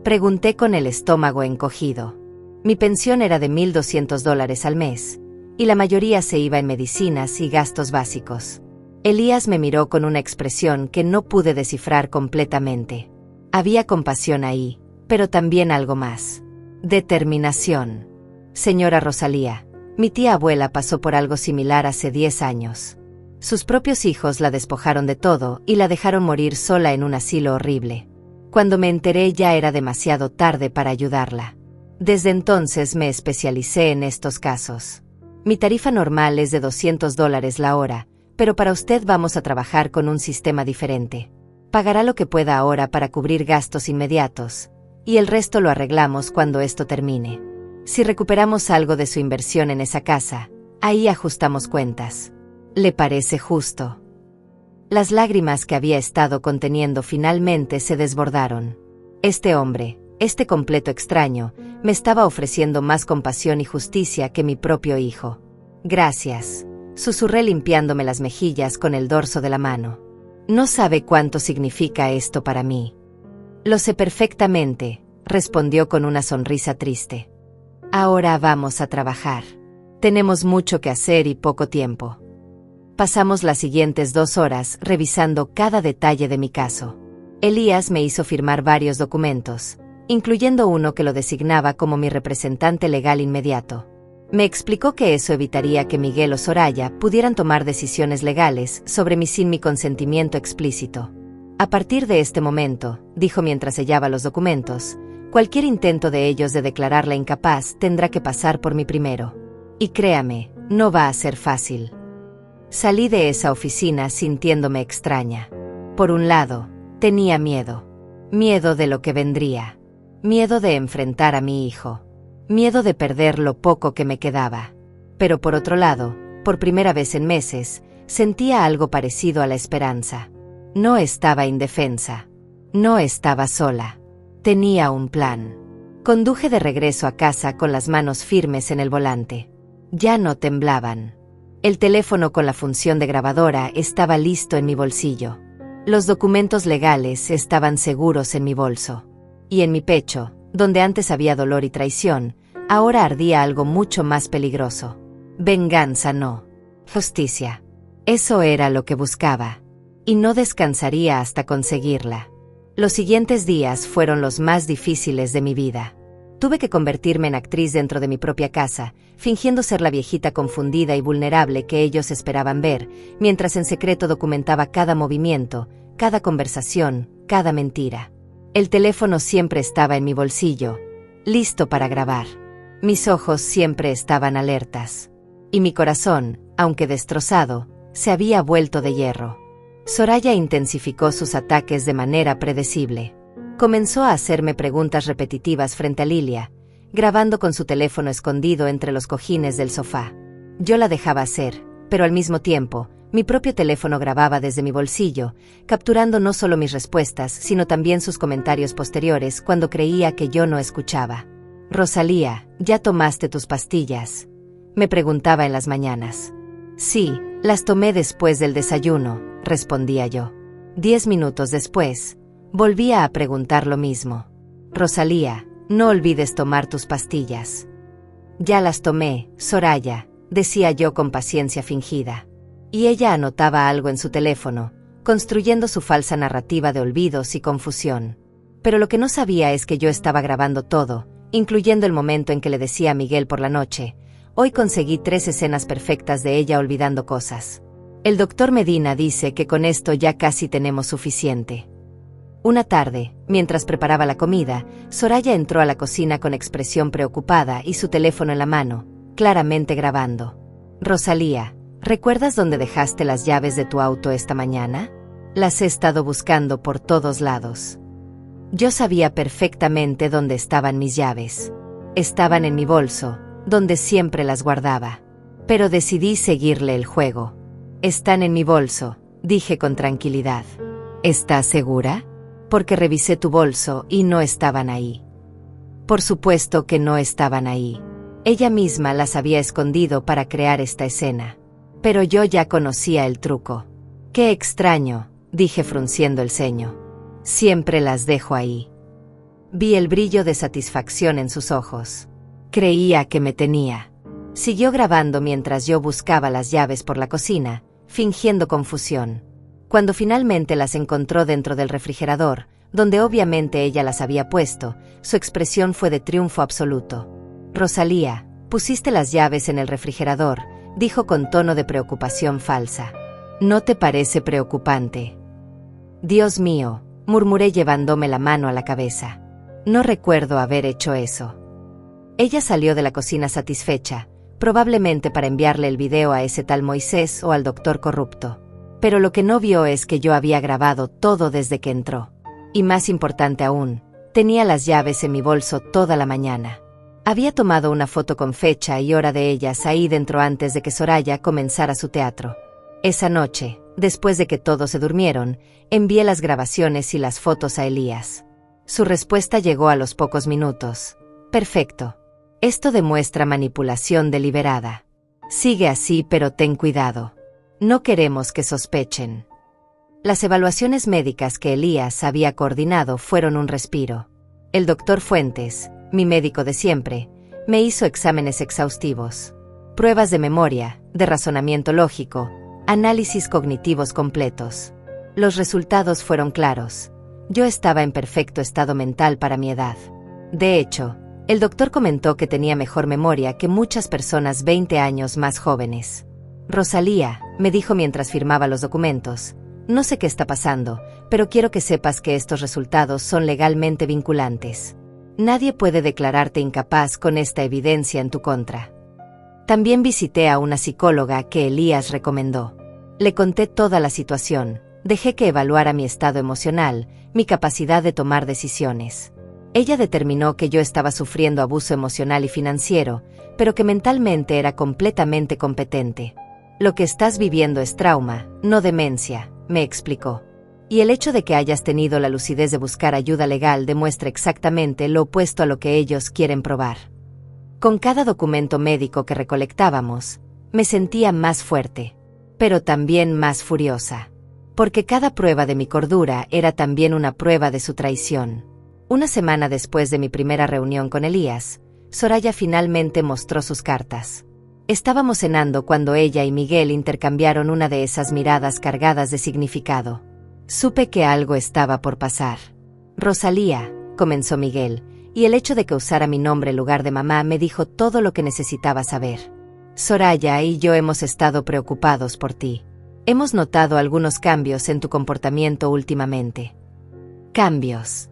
Pregunté con el estómago encogido. Mi pensión era de $1,200 al mes, y la mayoría se iba en medicinas y gastos básicos. Elías me miró con una expresión que no pude descifrar completamente. Había compasión ahí, pero también algo más. Determinación. Señora Rosalía, mi tía abuela pasó por algo similar hace 10 años. Sus propios hijos la despojaron de todo y la dejaron morir sola en un asilo horrible. Cuando me enteré ya era demasiado tarde para ayudarla. Desde entonces me especialicé en estos casos. Mi tarifa normal es de $200 la hora, pero para usted vamos a trabajar con un sistema diferente. Pagará lo que pueda ahora para cubrir gastos inmediatos, y el resto lo arreglamos cuando esto termine. Si recuperamos algo de su inversión en esa casa, ahí ajustamos cuentas. ¿Le parece justo? Las lágrimas que había estado conteniendo finalmente se desbordaron. Este hombre, este completo extraño, me estaba ofreciendo más compasión y justicia que mi propio hijo. Gracias, susurré limpiándome las mejillas con el dorso de la mano. No sabe cuánto significa esto para mí. Lo sé perfectamente, respondió con una sonrisa triste. Ahora vamos a trabajar. Tenemos mucho que hacer y poco tiempo. Pasamos las siguientes 2 horas revisando cada detalle de mi caso. Elías me hizo firmar varios documentos, incluyendo uno que lo designaba como mi representante legal inmediato. Me explicó que eso evitaría que Miguel o Soraya pudieran tomar decisiones legales sobre mí sin mi consentimiento explícito. A partir de este momento, dijo mientras sellaba los documentos, cualquier intento de ellos de declararla incapaz tendrá que pasar por mí primero. Y créame, no va a ser fácil. Salí de esa oficina sintiéndome extraña. Por un lado, tenía miedo. Miedo de lo que vendría. Miedo de enfrentar a mi hijo. Miedo de perder lo poco que me quedaba. Pero por otro lado, por primera vez en meses, sentía algo parecido a la esperanza. No estaba indefensa. No estaba sola. Tenía un plan. Conduje de regreso a casa con las manos firmes en el volante. Ya no temblaban. El teléfono con la función de grabadora estaba listo en mi bolsillo. Los documentos legales estaban seguros en mi bolso. Y en mi pecho, donde antes había dolor y traición, ahora ardía algo mucho más peligroso. Venganza no. Justicia. Eso era lo que buscaba. Y no descansaría hasta conseguirla. Los siguientes días fueron los más difíciles de mi vida. Tuve que convertirme en actriz dentro de mi propia casa, fingiendo ser la viejita confundida y vulnerable que ellos esperaban ver, mientras en secreto documentaba cada movimiento, cada conversación, cada mentira. El teléfono siempre estaba en mi bolsillo, listo para grabar. Mis ojos siempre estaban alertas. Y mi corazón, aunque destrozado, se había vuelto de hierro. Soraya intensificó sus ataques de manera predecible. Comenzó a hacerme preguntas repetitivas frente a Lilia, grabando con su teléfono escondido entre los cojines del sofá. Yo la dejaba hacer, pero al mismo tiempo, mi propio teléfono grababa desde mi bolsillo, capturando no solo mis respuestas, sino también sus comentarios posteriores cuando creía que yo no escuchaba. Rosalía, ¿ya tomaste tus pastillas?, me preguntaba en las mañanas. Sí, las tomé después del desayuno, respondía yo. 10 minutos después, volvía a preguntar lo mismo. Rosalía, no olvides tomar tus pastillas. Ya las tomé, Soraya, decía yo con paciencia fingida. Y ella anotaba algo en su teléfono, construyendo su falsa narrativa de olvidos y confusión. Pero lo que no sabía es que yo estaba grabando todo, incluyendo el momento en que le decía a Miguel por la noche: Hoy conseguí 3 escenas perfectas de ella olvidando cosas. El doctor Medina dice que con esto ya casi tenemos suficiente. Una tarde, mientras preparaba la comida, Soraya entró a la cocina con expresión preocupada y su teléfono en la mano, claramente grabando. Rosalía, ¿recuerdas dónde dejaste las llaves de tu auto esta mañana? Las he estado buscando por todos lados. Yo sabía perfectamente dónde estaban mis llaves. Estaban en mi bolso, donde siempre las guardaba. Pero decidí seguirle el juego. Están en mi bolso, dije con tranquilidad. ¿Estás segura? Porque revisé tu bolso y no estaban ahí. Por supuesto que no estaban ahí. Ella misma las había escondido para crear esta escena. Pero yo ya conocía el truco. Qué extraño, dije frunciendo el ceño. Siempre las dejo ahí. Vi el brillo de satisfacción en sus ojos. Creía que me tenía. Siguió grabando mientras yo buscaba las llaves por la cocina, fingiendo confusión. Cuando finalmente las encontró dentro del refrigerador, donde obviamente ella las había puesto, su expresión fue de triunfo absoluto. Rosalía, pusiste las llaves en el refrigerador, dijo con tono de preocupación falsa. ¿No te parece preocupante? Dios mío, murmuré llevándome la mano a la cabeza. No recuerdo haber hecho eso. Ella salió de la cocina satisfecha, probablemente para enviarle el video a ese tal Moisés o al doctor corrupto. Pero lo que no vio es que yo había grabado todo desde que entró. Y más importante aún, tenía las llaves en mi bolso toda la mañana. Había tomado una foto con fecha y hora de ellas ahí dentro antes de que Soraya comenzara su teatro. Esa noche, después de que todos se durmieron, envié las grabaciones y las fotos a Elías. Su respuesta llegó a los pocos minutos. Perfecto. Esto demuestra manipulación deliberada. Sigue así, pero ten cuidado. No queremos que sospechen. Las evaluaciones médicas que Elías había coordinado fueron un respiro. El doctor Fuentes, mi médico de siempre, me hizo exámenes exhaustivos. Pruebas de memoria, de razonamiento lógico, análisis cognitivos completos. Los resultados fueron claros. Yo estaba en perfecto estado mental para mi edad. De hecho, el doctor comentó que tenía mejor memoria que muchas personas 20 años más jóvenes. Rosalía, me dijo mientras firmaba los documentos, no sé qué está pasando, pero quiero que sepas que estos resultados son legalmente vinculantes. Nadie puede declararte incapaz con esta evidencia en tu contra. También visité a una psicóloga que Elías recomendó. Le conté toda la situación, dejé que evaluara mi estado emocional, mi capacidad de tomar decisiones. Ella determinó que yo estaba sufriendo abuso emocional y financiero, pero que mentalmente era completamente competente. Lo que estás viviendo es trauma, no demencia, me explicó. Y el hecho de que hayas tenido la lucidez de buscar ayuda legal demuestra exactamente lo opuesto a lo que ellos quieren probar. Con cada documento médico que recolectábamos, me sentía más fuerte, pero también más furiosa. Porque cada prueba de mi cordura era también una prueba de su traición. Una semana después de mi primera reunión con Elías, Soraya finalmente mostró sus cartas. Estábamos cenando cuando ella y Miguel intercambiaron una de esas miradas cargadas de significado. Supe que algo estaba por pasar. Rosalía, comenzó Miguel, y el hecho de que usara mi nombre en lugar de mamá me dijo todo lo que necesitaba saber. Soraya y yo hemos estado preocupados por ti. Hemos notado algunos cambios en tu comportamiento últimamente. ¿Cambios?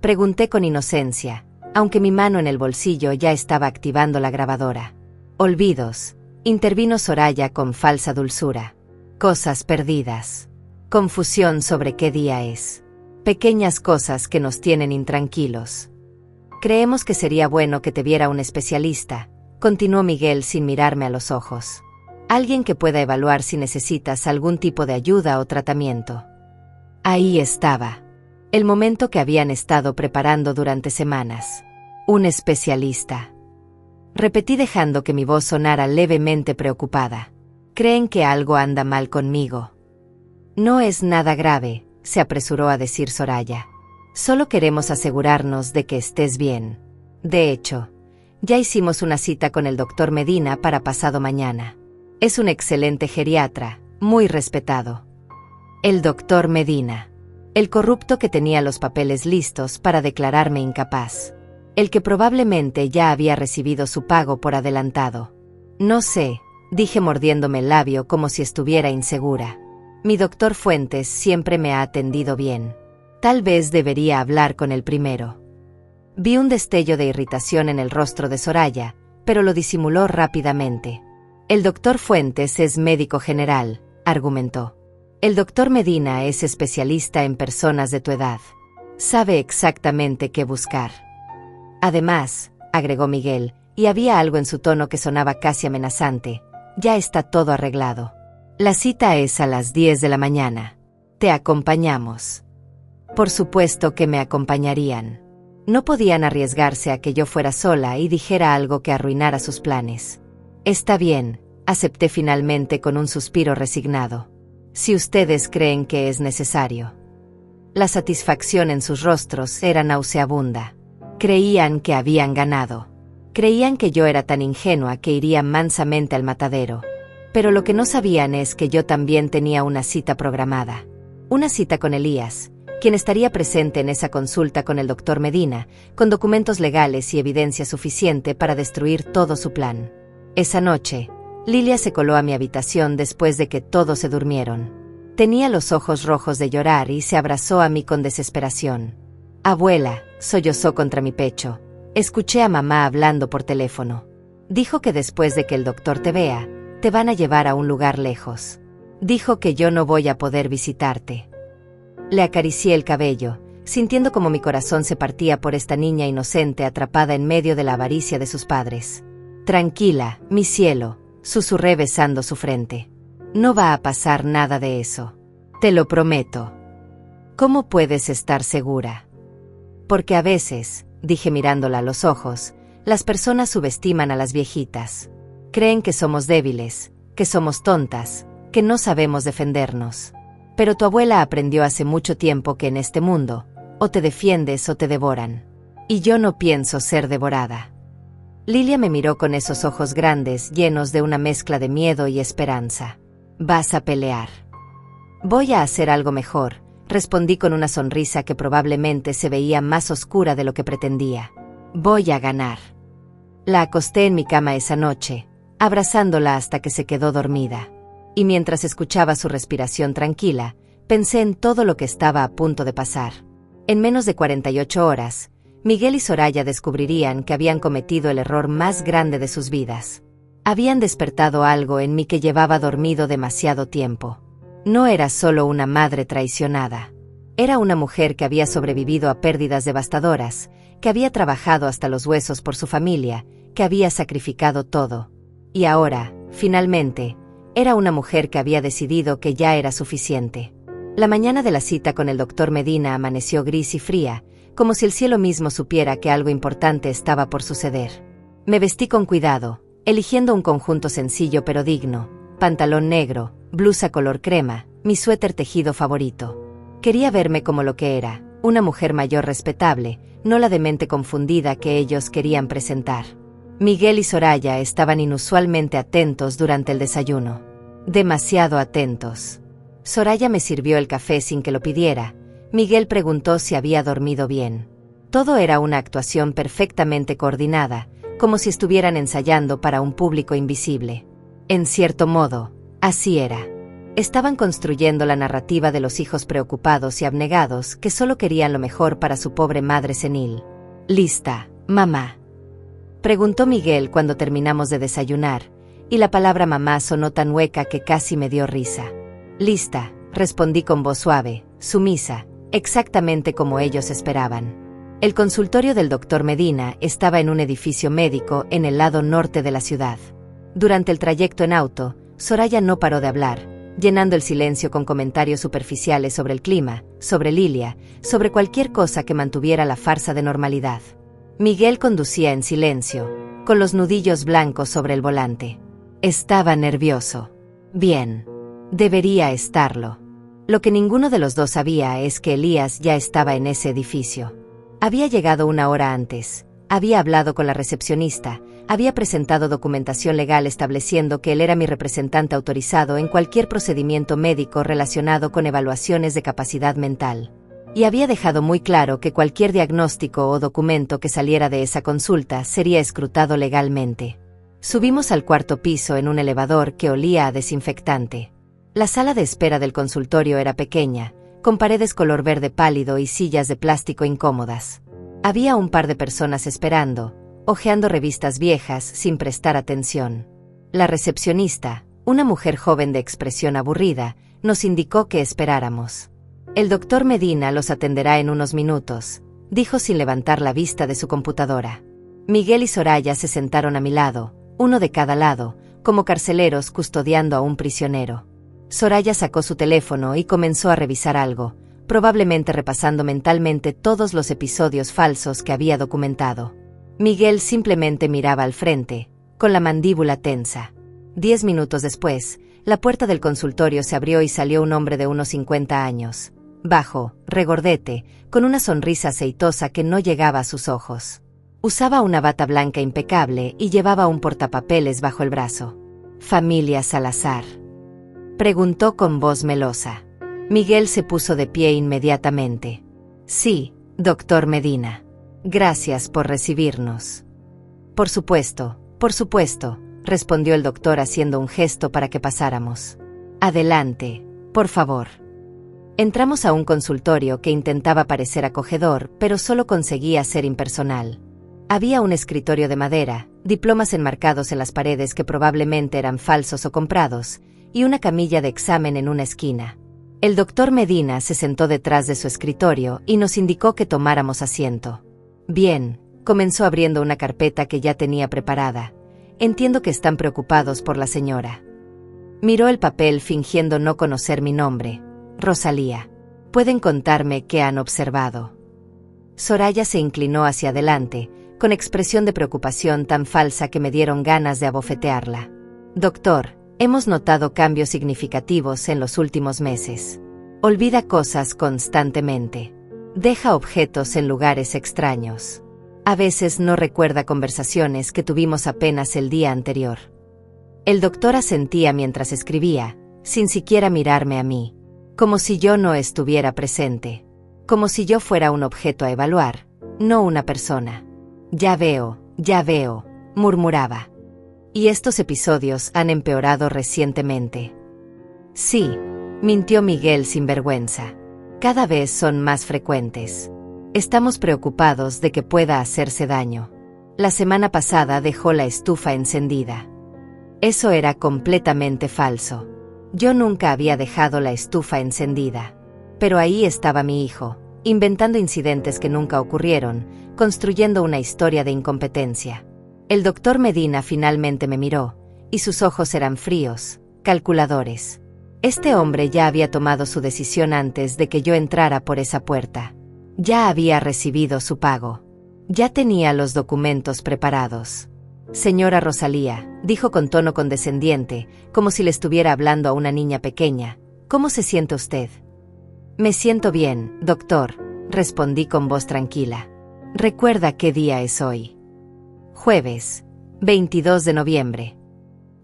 Pregunté con inocencia, aunque mi mano en el bolsillo ya estaba activando la grabadora. Olvidos, intervino Soraya con falsa dulzura. Cosas perdidas. Confusión sobre qué día es. Pequeñas cosas que nos tienen intranquilos. Creemos que sería bueno que te viera un especialista, continuó Miguel sin mirarme a los ojos. Alguien que pueda evaluar si necesitas algún tipo de ayuda o tratamiento. Ahí estaba. El momento que habían estado preparando durante semanas. Un especialista. Repetí dejando que mi voz sonara levemente preocupada. ¿Creen que algo anda mal conmigo? No es nada grave, se apresuró a decir Soraya. Solo queremos asegurarnos de que estés bien. De hecho, ya hicimos una cita con el doctor Medina para pasado mañana. Es un excelente geriatra, muy respetado. El doctor Medina. El corrupto que tenía los papeles listos para declararme incapaz. El que probablemente ya había recibido su pago por adelantado. No sé, dije mordiéndome el labio como si estuviera insegura. Mi doctor Fuentes siempre me ha atendido bien. Tal vez debería hablar con él primero. Vi un destello de irritación en el rostro de Soraya, pero lo disimuló rápidamente. El doctor Fuentes es médico general, argumentó. El doctor Medina es especialista en personas de tu edad. Sabe exactamente qué buscar. Además, agregó Miguel, y había algo en su tono que sonaba casi amenazante, ya está todo arreglado. La cita es a las 10 de la mañana. Te acompañamos. Por supuesto que me acompañarían. No podían arriesgarse a que yo fuera sola y dijera algo que arruinara sus planes. Está bien, acepté finalmente con un suspiro resignado. Si ustedes creen que es necesario. La satisfacción en sus rostros era nauseabunda. Creían que habían ganado. Creían que yo era tan ingenua que iría mansamente al matadero. Pero lo que no sabían es que yo también tenía una cita programada. Una cita con Elías, quien estaría presente en esa consulta con el doctor Medina, con documentos legales y evidencia suficiente para destruir todo su plan. Esa noche, Lilia se coló a mi habitación después de que todos se durmieron. Tenía los ojos rojos de llorar y se abrazó a mí con desesperación. Abuela, sollozó contra mi pecho. Escuché a mamá hablando por teléfono. Dijo que después de que el doctor te vea, te van a llevar a un lugar lejos. Dijo que yo no voy a poder visitarte. Le acaricié el cabello, sintiendo como mi corazón se partía por esta niña inocente atrapada en medio de la avaricia de sus padres. Tranquila, mi cielo, susurré besando su frente. No va a pasar nada de eso. Te lo prometo. ¿Cómo puedes estar segura? Porque a veces, dije mirándola a los ojos, las personas subestiman a las viejitas. Creen que somos débiles, que somos tontas, que no sabemos defendernos. Pero tu abuela aprendió hace mucho tiempo que en este mundo, o te defiendes o te devoran. Y yo no pienso ser devorada. Lilia me miró con esos ojos grandes llenos de una mezcla de miedo y esperanza. Vas a pelear. Voy a hacer algo mejor, respondí con una sonrisa que probablemente se veía más oscura de lo que pretendía. Voy a ganar. La acosté en mi cama esa noche, abrazándola hasta que se quedó dormida. Y mientras escuchaba su respiración tranquila, pensé en todo lo que estaba a punto de pasar. En menos de 48 horas, Miguel y Soraya descubrirían que habían cometido el error más grande de sus vidas. Habían despertado algo en mí que llevaba dormido demasiado tiempo. No era solo una madre traicionada. Era una mujer que había sobrevivido a pérdidas devastadoras, que había trabajado hasta los huesos por su familia, que había sacrificado todo. Y ahora, finalmente, era una mujer que había decidido que ya era suficiente. La mañana de la cita con el doctor Medina amaneció gris y fría, como si el cielo mismo supiera que algo importante estaba por suceder. Me vestí con cuidado, eligiendo un conjunto sencillo pero digno, pantalón negro, blusa color crema, mi suéter tejido favorito. Quería verme como lo que era, una mujer mayor respetable, no la demente confundida que ellos querían presentar. Miguel y Soraya estaban inusualmente atentos durante el desayuno. Demasiado atentos. Soraya me sirvió el café sin que lo pidiera. Miguel preguntó si había dormido bien. Todo era una actuación perfectamente coordinada, como si estuvieran ensayando para un público invisible. En cierto modo, así era. Estaban construyendo la narrativa de los hijos preocupados y abnegados que solo querían lo mejor para su pobre madre senil. ¿Lista, mamá?, preguntó Miguel cuando terminamos de desayunar, y la palabra mamá sonó tan hueca que casi me dio risa. Lista, respondí con voz suave, sumisa, exactamente como ellos esperaban. El consultorio del doctor Medina estaba en un edificio médico en el lado norte de la ciudad. Durante el trayecto en auto, Soraya no paró de hablar, llenando el silencio con comentarios superficiales sobre el clima, sobre Lilia, sobre cualquier cosa que mantuviera la farsa de normalidad. Miguel conducía en silencio, con los nudillos blancos sobre el volante. Estaba nervioso. Bien. Debería estarlo. Lo que ninguno de los dos sabía es que Elías ya estaba en ese edificio. Había llegado una hora antes, había hablado con la recepcionista, había presentado documentación legal estableciendo que él era mi representante autorizado en cualquier procedimiento médico relacionado con evaluaciones de capacidad mental. Y había dejado muy claro que cualquier diagnóstico o documento que saliera de esa consulta sería escrutado legalmente. Subimos al cuarto piso en un elevador que olía a desinfectante. La sala de espera del consultorio era pequeña, con paredes color verde pálido y sillas de plástico incómodas. Había un par de personas esperando, hojeando revistas viejas sin prestar atención. La recepcionista, una mujer joven de expresión aburrida, nos indicó que esperáramos. El doctor Medina los atenderá en unos minutos, dijo sin levantar la vista de su computadora. Miguel y Soraya se sentaron a mi lado, uno de cada lado, como carceleros custodiando a un prisionero. Soraya sacó su teléfono y comenzó a revisar algo, probablemente repasando mentalmente todos los episodios falsos que había documentado. Miguel simplemente miraba al frente, con la mandíbula tensa. 10 minutos después, la puerta del consultorio se abrió y salió un hombre de unos 50 años. Bajo, regordete, con una sonrisa aceitosa que no llegaba a sus ojos. Usaba una bata blanca impecable y llevaba un portapapeles bajo el brazo. ¿Familia Salazar?, preguntó con voz melosa. Miguel se puso de pie inmediatamente. Sí, doctor Medina. Gracias por recibirnos. Por supuesto, respondió el doctor haciendo un gesto para que pasáramos. Adelante, por favor. Entramos a un consultorio que intentaba parecer acogedor, pero solo conseguía ser impersonal. Había un escritorio de madera, diplomas enmarcados en las paredes que probablemente eran falsos o comprados, y una camilla de examen en una esquina. El doctor Medina se sentó detrás de su escritorio y nos indicó que tomáramos asiento. Bien, comenzó abriendo una carpeta que ya tenía preparada. Entiendo que están preocupados por la señora. Miró el papel fingiendo no conocer mi nombre. Rosalía. ¿Pueden contarme qué han observado? Soraya se inclinó hacia adelante, con expresión de preocupación tan falsa que me dieron ganas de abofetearla. Doctor, hemos notado cambios significativos en los últimos meses. Olvida cosas constantemente. Deja objetos en lugares extraños. A veces no recuerda conversaciones que tuvimos apenas el día anterior. El doctor asentía mientras escribía, sin siquiera mirarme a mí. Como si yo no estuviera presente. Como si yo fuera un objeto a evaluar, no una persona. Ya veo, murmuraba. Y estos episodios han empeorado recientemente. Sí, mintió Miguel sin vergüenza. Cada vez son más frecuentes. Estamos preocupados de que pueda hacerse daño. La semana pasada dejó la estufa encendida. Eso era completamente falso. Yo nunca había dejado la estufa encendida. Pero ahí estaba mi hijo, inventando incidentes que nunca ocurrieron, construyendo una historia de incompetencia. El doctor Medina finalmente me miró, y sus ojos eran fríos, calculadores. Este hombre ya había tomado su decisión antes de que yo entrara por esa puerta. Ya había recibido su pago. Ya tenía los documentos preparados. Señora Rosalía, dijo con tono condescendiente, como si le estuviera hablando a una niña pequeña, ¿cómo se siente usted? Me siento bien, doctor, respondí con voz tranquila. ¿Recuerda qué día es hoy? Jueves, 22 de noviembre.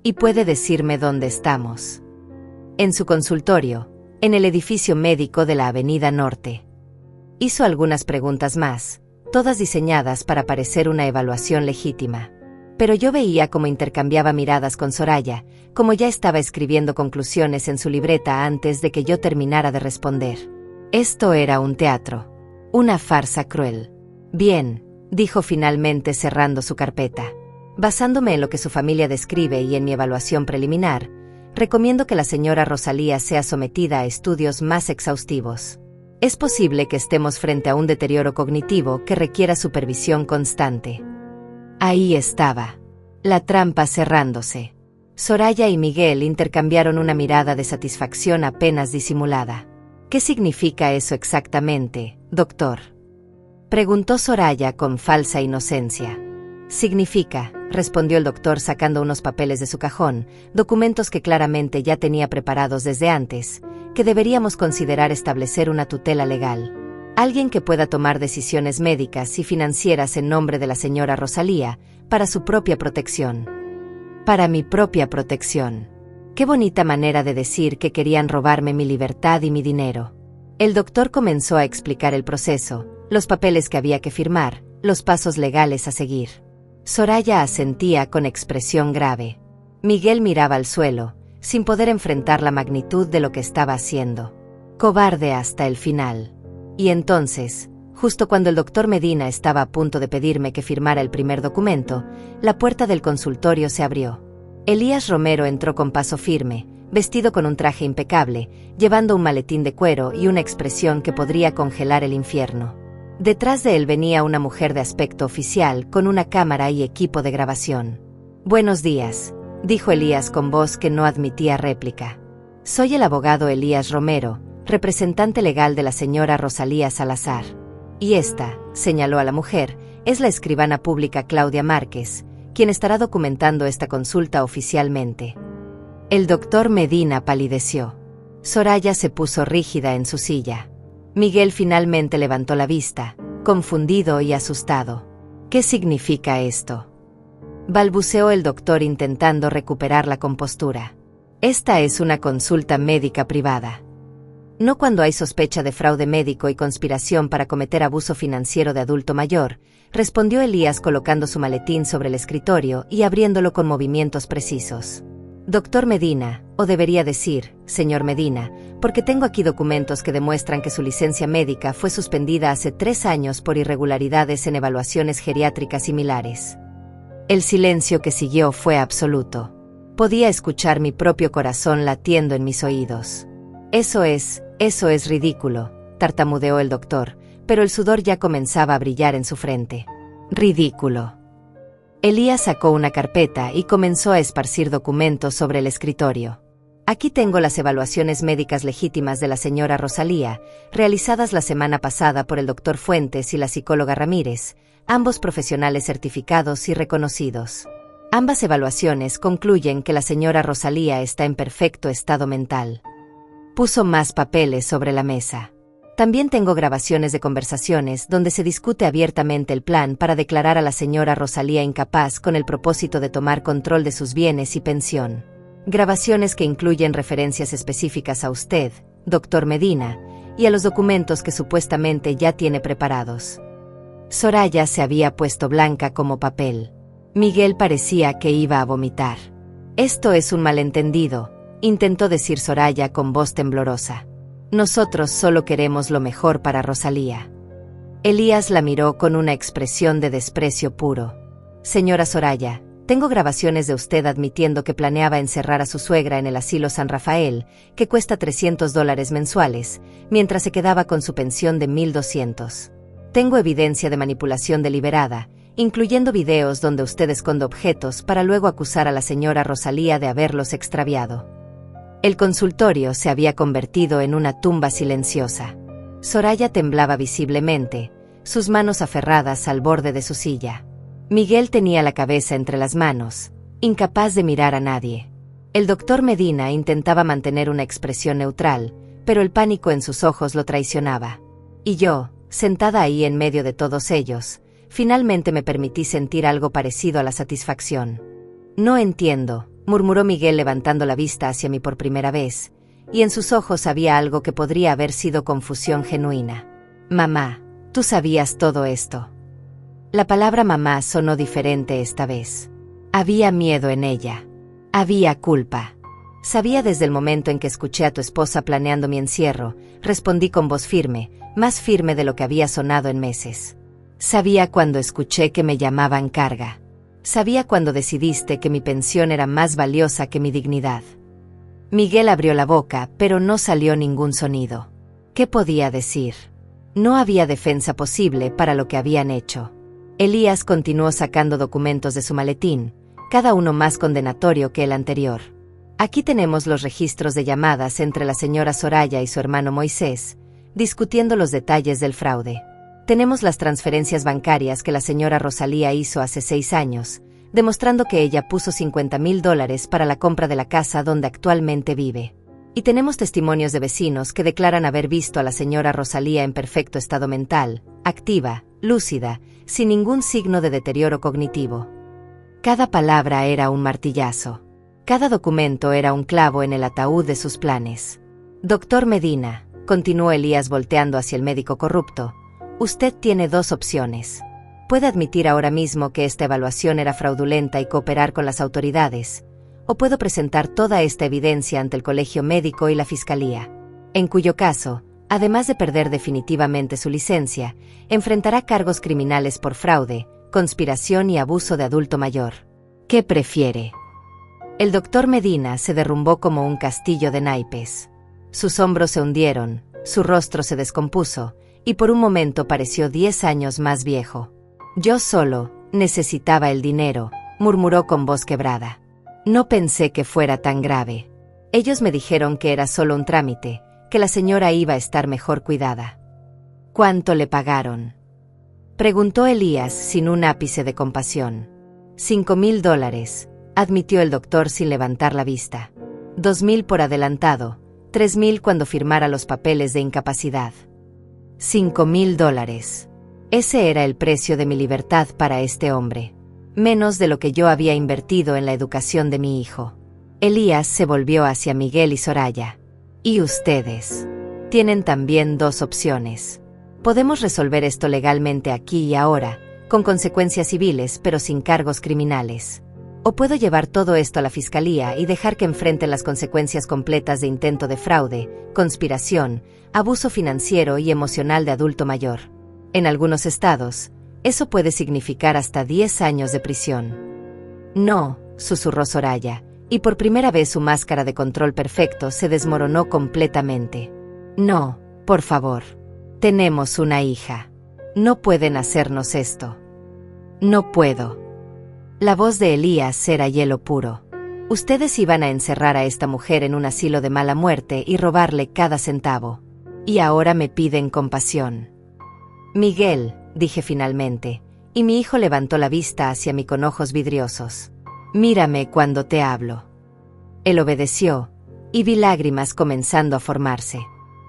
¿Y puede decirme dónde estamos? En su consultorio, en el edificio médico de la Avenida Norte. Hizo algunas preguntas más, todas diseñadas para parecer una evaluación legítima. Pero yo veía cómo intercambiaba miradas con Soraya, como ya estaba escribiendo conclusiones en su libreta antes de que yo terminara de responder. Esto era un teatro. Una farsa cruel. Bien, dijo finalmente cerrando su carpeta. Basándome en lo que su familia describe y en mi evaluación preliminar, recomiendo que la señora Rosalía sea sometida a estudios más exhaustivos. Es posible que estemos frente a un deterioro cognitivo que requiera supervisión constante. Ahí estaba. La trampa cerrándose. Soraya y Miguel intercambiaron una mirada de satisfacción apenas disimulada. ¿Qué significa eso exactamente, doctor?, preguntó Soraya con falsa inocencia. Significa, respondió el doctor sacando unos papeles de su cajón, documentos que claramente ya tenía preparados desde antes, que deberíamos considerar establecer una tutela legal. Alguien que pueda tomar decisiones médicas y financieras en nombre de la señora Rosalía, para su propia protección. Para mi propia protección. Qué bonita manera de decir que querían robarme mi libertad y mi dinero. El doctor comenzó a explicar el proceso, los papeles que había que firmar, los pasos legales a seguir. Soraya asentía con expresión grave. Miguel miraba al suelo, sin poder enfrentar la magnitud de lo que estaba haciendo. Cobarde hasta el final. Y entonces, justo cuando el doctor Medina estaba a punto de pedirme que firmara el primer documento, la puerta del consultorio se abrió. Elías Romero entró con paso firme, vestido con un traje impecable, llevando un maletín de cuero y una expresión que podría congelar el infierno. Detrás de él venía una mujer de aspecto oficial con una cámara y equipo de grabación. «Buenos días», dijo Elías con voz que no admitía réplica. «Soy el abogado Elías Romero, representante legal de la señora Rosalía Salazar. Y esta», señaló a la mujer, «es la escribana pública Claudia Márquez, quien estará documentando esta consulta oficialmente». El doctor Medina palideció. Soraya se puso rígida en su silla. Miguel finalmente levantó la vista, confundido y asustado. «¿Qué significa esto?», balbuceó el doctor intentando recuperar la compostura. «Esta es una consulta médica privada. No cuando hay sospecha de fraude médico y conspiración para cometer abuso financiero de adulto mayor», respondió Elías colocando su maletín sobre el escritorio y abriéndolo con movimientos precisos. «Doctor Medina, o debería decir, señor Medina, porque tengo aquí documentos que demuestran que su licencia médica fue suspendida hace 3 años por irregularidades en evaluaciones geriátricas similares». El silencio que siguió fue absoluto. Podía escuchar mi propio corazón latiendo en mis oídos. Eso es ridículo», tartamudeó el doctor, pero el sudor ya comenzaba a brillar en su frente. «Ridículo». Elías sacó una carpeta y comenzó a esparcir documentos sobre el escritorio. «Aquí tengo las evaluaciones médicas legítimas de la señora Rosalía, realizadas la semana pasada por el doctor Fuentes y la psicóloga Ramírez, ambos profesionales certificados y reconocidos. Ambas evaluaciones concluyen que la señora Rosalía está en perfecto estado mental». Puso más papeles sobre la mesa. «También tengo grabaciones de conversaciones donde se discute abiertamente el plan para declarar a la señora Rosalía incapaz con el propósito de tomar control de sus bienes y pensión. Grabaciones que incluyen referencias específicas a usted, doctor Medina, y a los documentos que supuestamente ya tiene preparados». Soraya se había puesto blanca como papel. Miguel parecía que iba a vomitar. «Esto es un malentendido», intentó decir Soraya con voz temblorosa. «Nosotros solo queremos lo mejor para Rosalía». Elías la miró con una expresión de desprecio puro. «Señora Soraya, tengo grabaciones de usted admitiendo que planeaba encerrar a su suegra en el asilo San Rafael, que cuesta $300 mensuales, mientras se quedaba con su pensión de $1,200. Tengo evidencia de manipulación deliberada, incluyendo videos donde usted esconde objetos para luego acusar a la señora Rosalía de haberlos extraviado». El consultorio se había convertido en una tumba silenciosa. Soraya temblaba visiblemente, sus manos aferradas al borde de su silla. Miguel tenía la cabeza entre las manos, incapaz de mirar a nadie. El doctor Medina intentaba mantener una expresión neutral, pero el pánico en sus ojos lo traicionaba. Y yo, sentada ahí en medio de todos ellos, finalmente me permití sentir algo parecido a la satisfacción. «No entiendo», murmuró Miguel levantando la vista hacia mí por primera vez, y en sus ojos había algo que podría haber sido confusión genuina. «Mamá, tú sabías todo esto». La palabra mamá sonó diferente esta vez. Había miedo en ella. Había culpa. «Sabía desde el momento en que escuché a tu esposa planeando mi encierro», respondí con voz firme, más firme de lo que había sonado en meses. «Sabía cuando escuché que me llamaban carga. Sabía cuando decidiste que mi pensión era más valiosa que mi dignidad». Miguel abrió la boca, pero no salió ningún sonido. ¿Qué podía decir? No había defensa posible para lo que habían hecho. Elías continuó sacando documentos de su maletín, cada uno más condenatorio que el anterior. «Aquí tenemos los registros de llamadas entre la señora Soraya y su hermano Moisés, discutiendo los detalles del fraude. Tenemos las transferencias bancarias que la señora Rosalía hizo hace 6 años, demostrando que ella puso $50,000 para la compra de la casa donde actualmente vive. Y tenemos testimonios de vecinos que declaran haber visto a la señora Rosalía en perfecto estado mental, activa, lúcida, sin ningún signo de deterioro cognitivo». Cada palabra era un martillazo. Cada documento era un clavo en el ataúd de sus planes. «Doctor Medina», continuó Elías volteando hacia el médico corrupto, «usted tiene 2 opciones. Puede admitir ahora mismo que esta evaluación era fraudulenta y cooperar con las autoridades, o puedo presentar toda esta evidencia ante el colegio médico y la fiscalía, en cuyo caso, además de perder definitivamente su licencia, enfrentará cargos criminales por fraude, conspiración y abuso de adulto mayor. ¿Qué prefiere? El doctor Medina se derrumbó como un castillo de naipes. Sus hombros se hundieron, su rostro se descompuso, y por un momento pareció 10 años más viejo. Yo solo necesitaba el dinero, murmuró con voz quebrada. No pensé que fuera tan grave. Ellos me dijeron que era solo un trámite, que la señora iba a estar mejor cuidada. ¿Cuánto le pagaron?, preguntó Elías sin un ápice de compasión. $5,000, admitió el doctor sin levantar la vista. 2,000 por adelantado, 3,000 cuando firmara los papeles de incapacidad. $5,000. Ese era el precio de mi libertad para este hombre. Menos de lo que yo había invertido en la educación de mi hijo. Elías se volvió hacia Miguel y Soraya. ¿Y ustedes? Tienen también 2 opciones. Podemos resolver esto legalmente aquí y ahora, con consecuencias civiles pero sin cargos criminales. O puedo llevar todo esto a la fiscalía y dejar que enfrenten las consecuencias completas de intento de fraude, conspiración, abuso financiero y emocional de adulto mayor. En algunos estados, eso puede significar hasta 10 años de prisión. No, susurró Soraya, y por primera vez su máscara de control perfecto se desmoronó completamente. No, por favor. Tenemos una hija. No pueden hacernos esto. No puedo. La voz de Elías era hielo puro. Ustedes iban a encerrar a esta mujer en un asilo de mala muerte y robarle cada centavo. Y ahora me piden compasión. Miguel, dije finalmente, y mi hijo levantó la vista hacia mí con ojos vidriosos. Mírame cuando te hablo. Él obedeció, y vi lágrimas comenzando a formarse.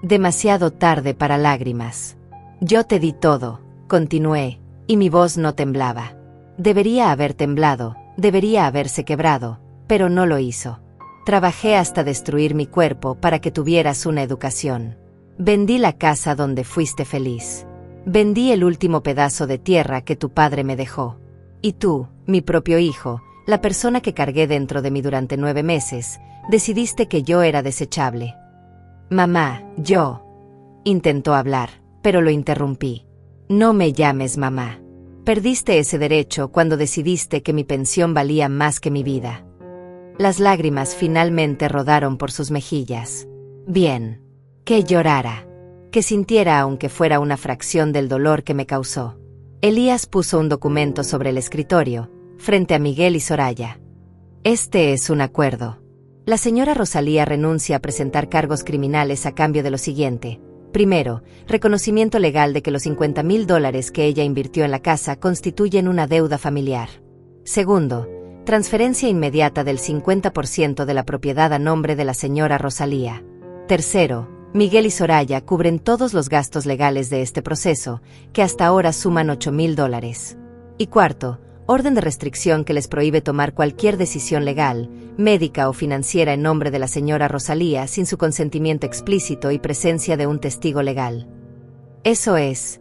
Demasiado tarde para lágrimas. Yo te di todo, continué, y mi voz no temblaba. Debería haber temblado, debería haberse quebrado, pero no lo hizo. Trabajé hasta destruir mi cuerpo para que tuvieras una educación. Vendí la casa donde fuiste feliz. Vendí el último pedazo de tierra que tu padre me dejó. Y tú, mi propio hijo, la persona que cargué dentro de mí durante 9 meses, decidiste que yo era desechable. Mamá, yo. Intentó hablar, pero lo interrumpí. No me llames mamá. Perdiste ese derecho cuando decidiste que mi pensión valía más que mi vida. Las lágrimas finalmente rodaron por sus mejillas. Bien. Que llorara. Que sintiera aunque fuera una fracción del dolor que me causó. Elías puso un documento sobre el escritorio, frente a Miguel y Soraya. Este es un acuerdo. La señora Rosalía renuncia a presentar cargos criminales a cambio de lo siguiente. Primero, reconocimiento legal de que los $50,000 que ella invirtió en la casa constituyen una deuda familiar. Segundo, transferencia inmediata del 50% de la propiedad a nombre de la señora Rosalía. Tercero, Miguel y Soraya cubren todos los gastos legales de este proceso, que hasta ahora suman $8,000. Y cuarto, orden de restricción que les prohíbe tomar cualquier decisión legal, médica o financiera en nombre de la señora Rosalía sin su consentimiento explícito y presencia de un testigo legal. Eso es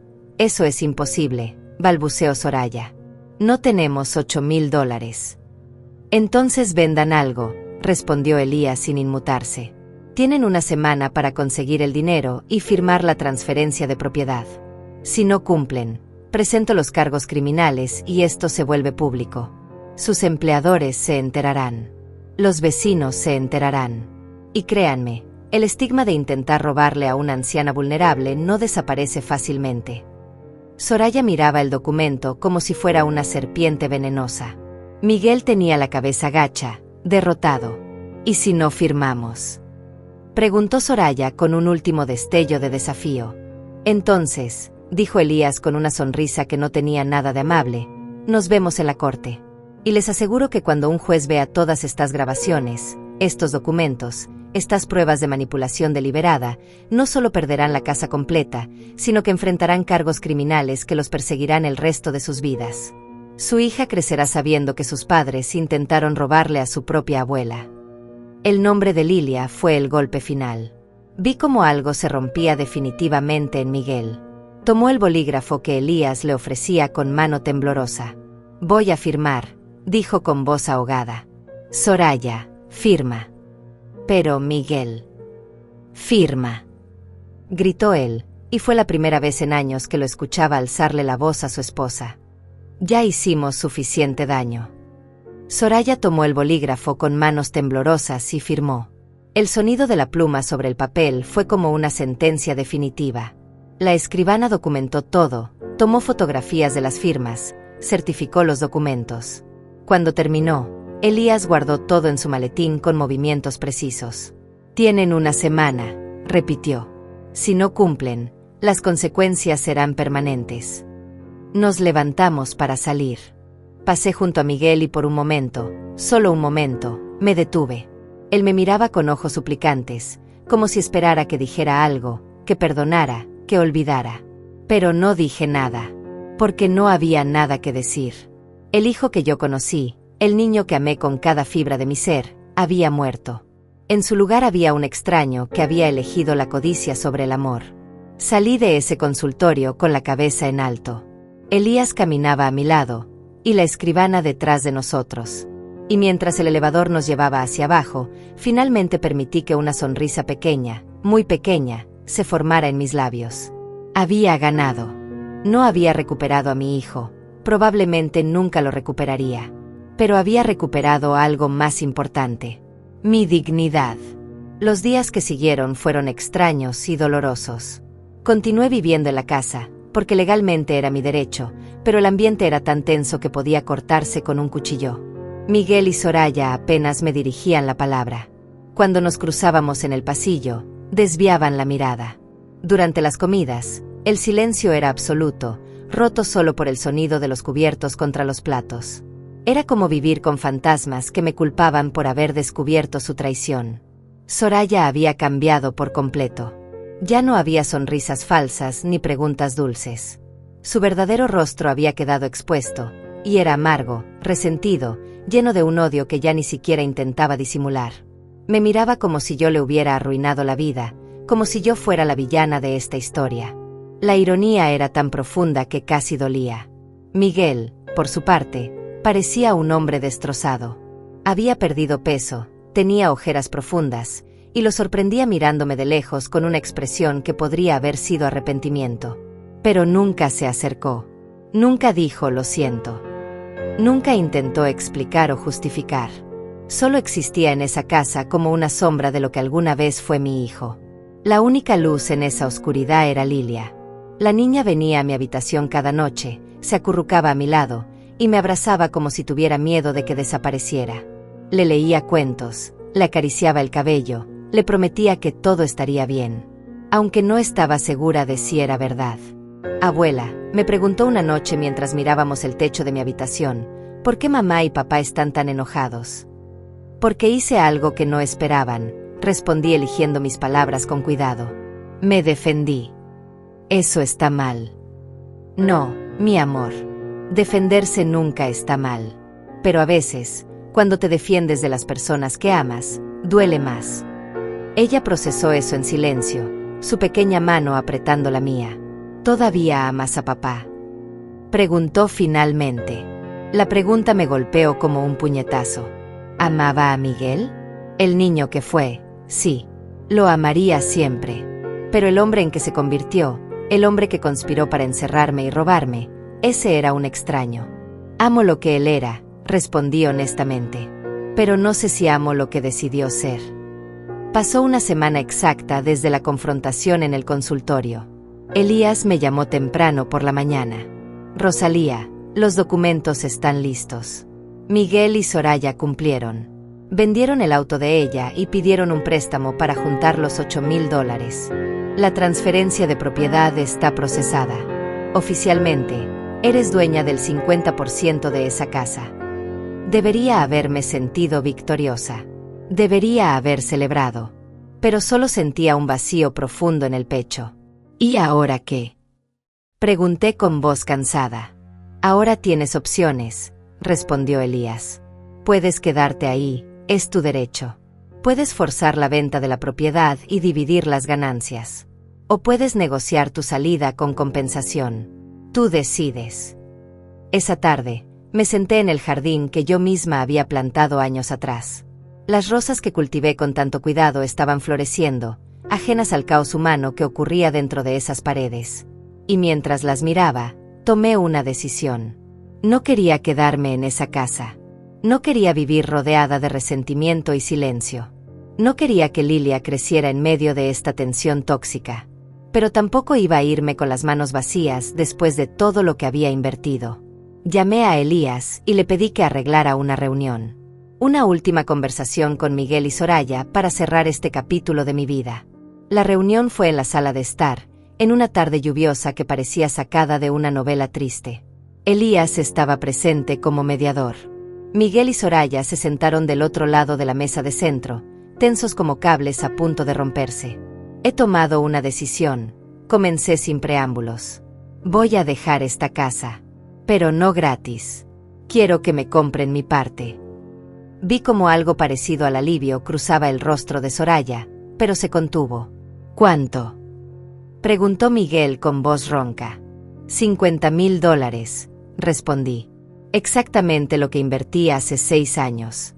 imposible, balbuceó Soraya. No tenemos $8,000. Entonces vendan algo, respondió Elías sin inmutarse. Tienen una semana para conseguir el dinero y firmar la transferencia de propiedad. Si no cumplen, presento los cargos criminales y esto se vuelve público. Sus empleadores se enterarán. Los vecinos se enterarán. Y créanme, el estigma de intentar robarle a una anciana vulnerable no desaparece fácilmente. Soraya miraba el documento como si fuera una serpiente venenosa. Miguel tenía la cabeza gacha, derrotado. ¿Y si no firmamos?, preguntó Soraya con un último destello de desafío. Entonces, dijo Elías con una sonrisa que no tenía nada de amable, nos vemos en la corte. Y les aseguro que cuando un juez vea todas estas grabaciones, estos documentos, estas pruebas de manipulación deliberada, no solo perderán la casa completa, sino que enfrentarán cargos criminales que los perseguirán el resto de sus vidas. Su hija crecerá sabiendo que sus padres intentaron robarle a su propia abuela. El nombre de Lilia fue el golpe final. Vi cómo algo se rompía definitivamente en Miguel. Tomó el bolígrafo que Elías le ofrecía con mano temblorosa. «Voy a firmar», dijo con voz ahogada. «Soraya, firma». «Pero, Miguel». «Firma», gritó él, y fue la primera vez en años que lo escuchaba alzarle la voz a su esposa. «Ya hicimos suficiente daño». Soraya tomó el bolígrafo con manos temblorosas y firmó. El sonido de la pluma sobre el papel fue como una sentencia definitiva. La escribana documentó todo, tomó fotografías de las firmas, certificó los documentos. Cuando terminó, Elías guardó todo en su maletín con movimientos precisos. «Tienen una semana», repitió. «Si no cumplen, las consecuencias serán permanentes». Nos levantamos para salir. Pasé junto a Miguel y por un momento, solo un momento, me detuve. Él me miraba con ojos suplicantes, como si esperara que dijera algo, que perdonara, que olvidara. Pero no dije nada, porque no había nada que decir. El hijo que yo conocí, el niño que amé con cada fibra de mi ser, había muerto. En su lugar había un extraño que había elegido la codicia sobre el amor. Salí de ese consultorio con la cabeza en alto. Elías caminaba a mi lado, y la escribana detrás de nosotros. Y mientras el elevador nos llevaba hacia abajo, finalmente permití que una sonrisa pequeña, muy pequeña, se formara en mis labios. Había ganado. No había recuperado a mi hijo, probablemente nunca lo recuperaría. Pero había recuperado algo más importante: mi dignidad. Los días que siguieron fueron extraños y dolorosos. Continué viviendo en la casa, porque legalmente era mi derecho, pero el ambiente era tan tenso que podía cortarse con un cuchillo. Miguel y Soraya apenas me dirigían la palabra. Cuando nos cruzábamos en el pasillo, desviaban la mirada. Durante las comidas, el silencio era absoluto, roto solo por el sonido de los cubiertos contra los platos. Era como vivir con fantasmas que me culpaban por haber descubierto su traición. Soraya había cambiado por completo. Ya no había sonrisas falsas ni preguntas dulces. Su verdadero rostro había quedado expuesto, y era amargo, resentido, lleno de un odio que ya ni siquiera intentaba disimular. Me miraba como si yo le hubiera arruinado la vida, como si yo fuera la villana de esta historia. La ironía era tan profunda que casi dolía. Miguel, por su parte, parecía un hombre destrozado. Había perdido peso, tenía ojeras profundas, y lo sorprendía mirándome de lejos con una expresión que podría haber sido arrepentimiento. Pero nunca se acercó. Nunca dijo «lo siento». Nunca intentó explicar o justificar. Solo existía en esa casa como una sombra de lo que alguna vez fue mi hijo. La única luz en esa oscuridad era Lilia. La niña venía a mi habitación cada noche, se acurrucaba a mi lado, y me abrazaba como si tuviera miedo de que desapareciera. Le leía cuentos, le acariciaba el cabello, le prometía que todo estaría bien, aunque no estaba segura de si era verdad. «Abuela», me preguntó una noche mientras mirábamos el techo de mi habitación, «¿por qué mamá y papá están tan enojados?» «Porque hice algo que no esperaban», respondí eligiendo mis palabras con cuidado. Me defendí. «Eso está mal». «No, mi amor. Defenderse nunca está mal. Pero a veces, cuando te defiendes de las personas que amas, duele más». Ella procesó eso en silencio, su pequeña mano apretando la mía. «¿Todavía amas a papá?», preguntó finalmente. La pregunta me golpeó como un puñetazo. ¿Amaba a Miguel? El niño que fue, sí, lo amaría siempre. Pero el hombre en que se convirtió, el hombre que conspiró para encerrarme y robarme, ese era un extraño. «Amo lo que él era», respondí honestamente. «Pero no sé si amo lo que decidió ser». Pasó una semana exacta desde la confrontación en el consultorio. Elías me llamó temprano por la mañana. «Rosalía, los documentos están listos». Miguel y Soraya cumplieron. Vendieron el auto de ella y pidieron un préstamo para juntar los $8,000. La transferencia de propiedad está procesada. Oficialmente, eres dueña del 50% de esa casa. Debería haberme sentido victoriosa. Debería haber celebrado. Pero solo sentía un vacío profundo en el pecho. ¿Y ahora qué?, pregunté con voz cansada. «Ahora tienes opciones», respondió Elías. «Puedes quedarte ahí, es tu derecho. Puedes forzar la venta de la propiedad y dividir las ganancias. O puedes negociar tu salida con compensación. Tú decides. Esa tarde, me senté en el jardín que yo misma había plantado años atrás. Las rosas que cultivé con tanto cuidado estaban floreciendo, ajenas al caos humano que ocurría dentro de esas paredes. Y mientras las miraba, tomé una decisión. No quería quedarme en esa casa. No quería vivir rodeada de resentimiento y silencio. No quería que Lilia creciera en medio de esta tensión tóxica. Pero tampoco iba a irme con las manos vacías después de todo lo que había invertido. Llamé a Elías y le pedí que arreglara una reunión. Una última conversación con Miguel y Soraya para cerrar este capítulo de mi vida. La reunión fue en la sala de estar, en una tarde lluviosa que parecía sacada de una novela triste. Elías estaba presente como mediador. Miguel y Soraya se sentaron del otro lado de la mesa de centro, tensos como cables a punto de romperse. He tomado una decisión, comencé sin preámbulos. Voy a dejar esta casa. Pero no gratis. Quiero que me compren mi parte. Vi como algo parecido al alivio cruzaba el rostro de Soraya, pero se contuvo. ¿Cuánto?, preguntó Miguel con voz ronca. $50,000, respondí. Exactamente lo que invertí hace 6 años.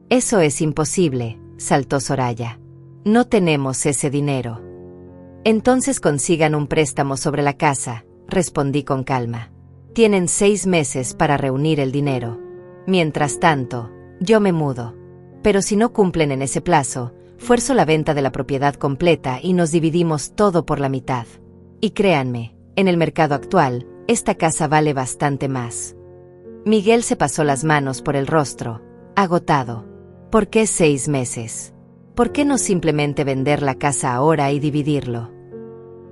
Eso es imposible, saltó Soraya. No tenemos ese dinero. Entonces consigan un préstamo sobre la casa, respondí con calma. Tienen 6 meses para reunir el dinero. Mientras tanto, yo me mudo. Pero si no cumplen en ese plazo, fuerzo la venta de la propiedad completa y nos dividimos todo por la mitad. Y créanme, en el mercado actual, esta casa vale bastante más. Miguel se pasó las manos por el rostro, agotado. ¿Por qué 6 meses? ¿Por qué no simplemente vender la casa ahora y dividirlo?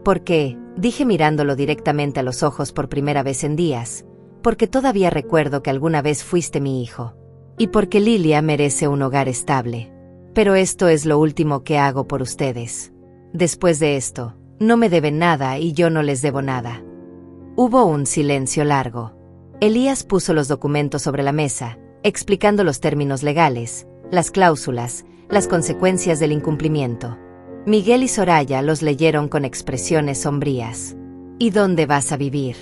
¿Por qué?, dije mirándolo directamente a los ojos por primera vez en días, porque todavía recuerdo que alguna vez fuiste mi hijo. Y porque Lilia merece un hogar estable. Pero esto es lo último que hago por ustedes. Después de esto, no me deben nada y yo no les debo nada. Hubo un silencio largo. Elías puso los documentos sobre la mesa, explicando los términos legales, las cláusulas, las consecuencias del incumplimiento. Miguel y Soraya los leyeron con expresiones sombrías. ¿Y dónde vas a vivir?,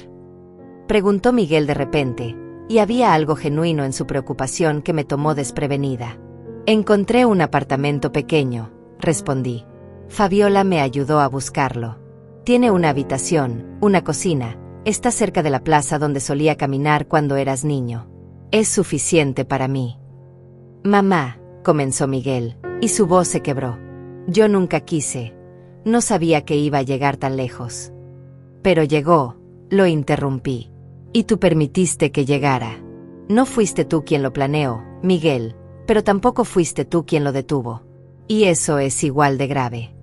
preguntó Miguel de repente, y había algo genuino en su preocupación que me tomó desprevenida. Encontré un apartamento pequeño, respondí. Fabiola me ayudó a buscarlo. Tiene una habitación, una cocina, está cerca de la plaza donde solía caminar cuando eras niño. Es suficiente para mí. Mamá, comenzó Miguel, y su voz se quebró. Yo nunca quise. No sabía que iba a llegar tan lejos. Pero llegó, lo interrumpí. Y tú permitiste que llegara. No fuiste tú quien lo planeó, Miguel, pero tampoco fuiste tú quien lo detuvo. Y eso es igual de grave.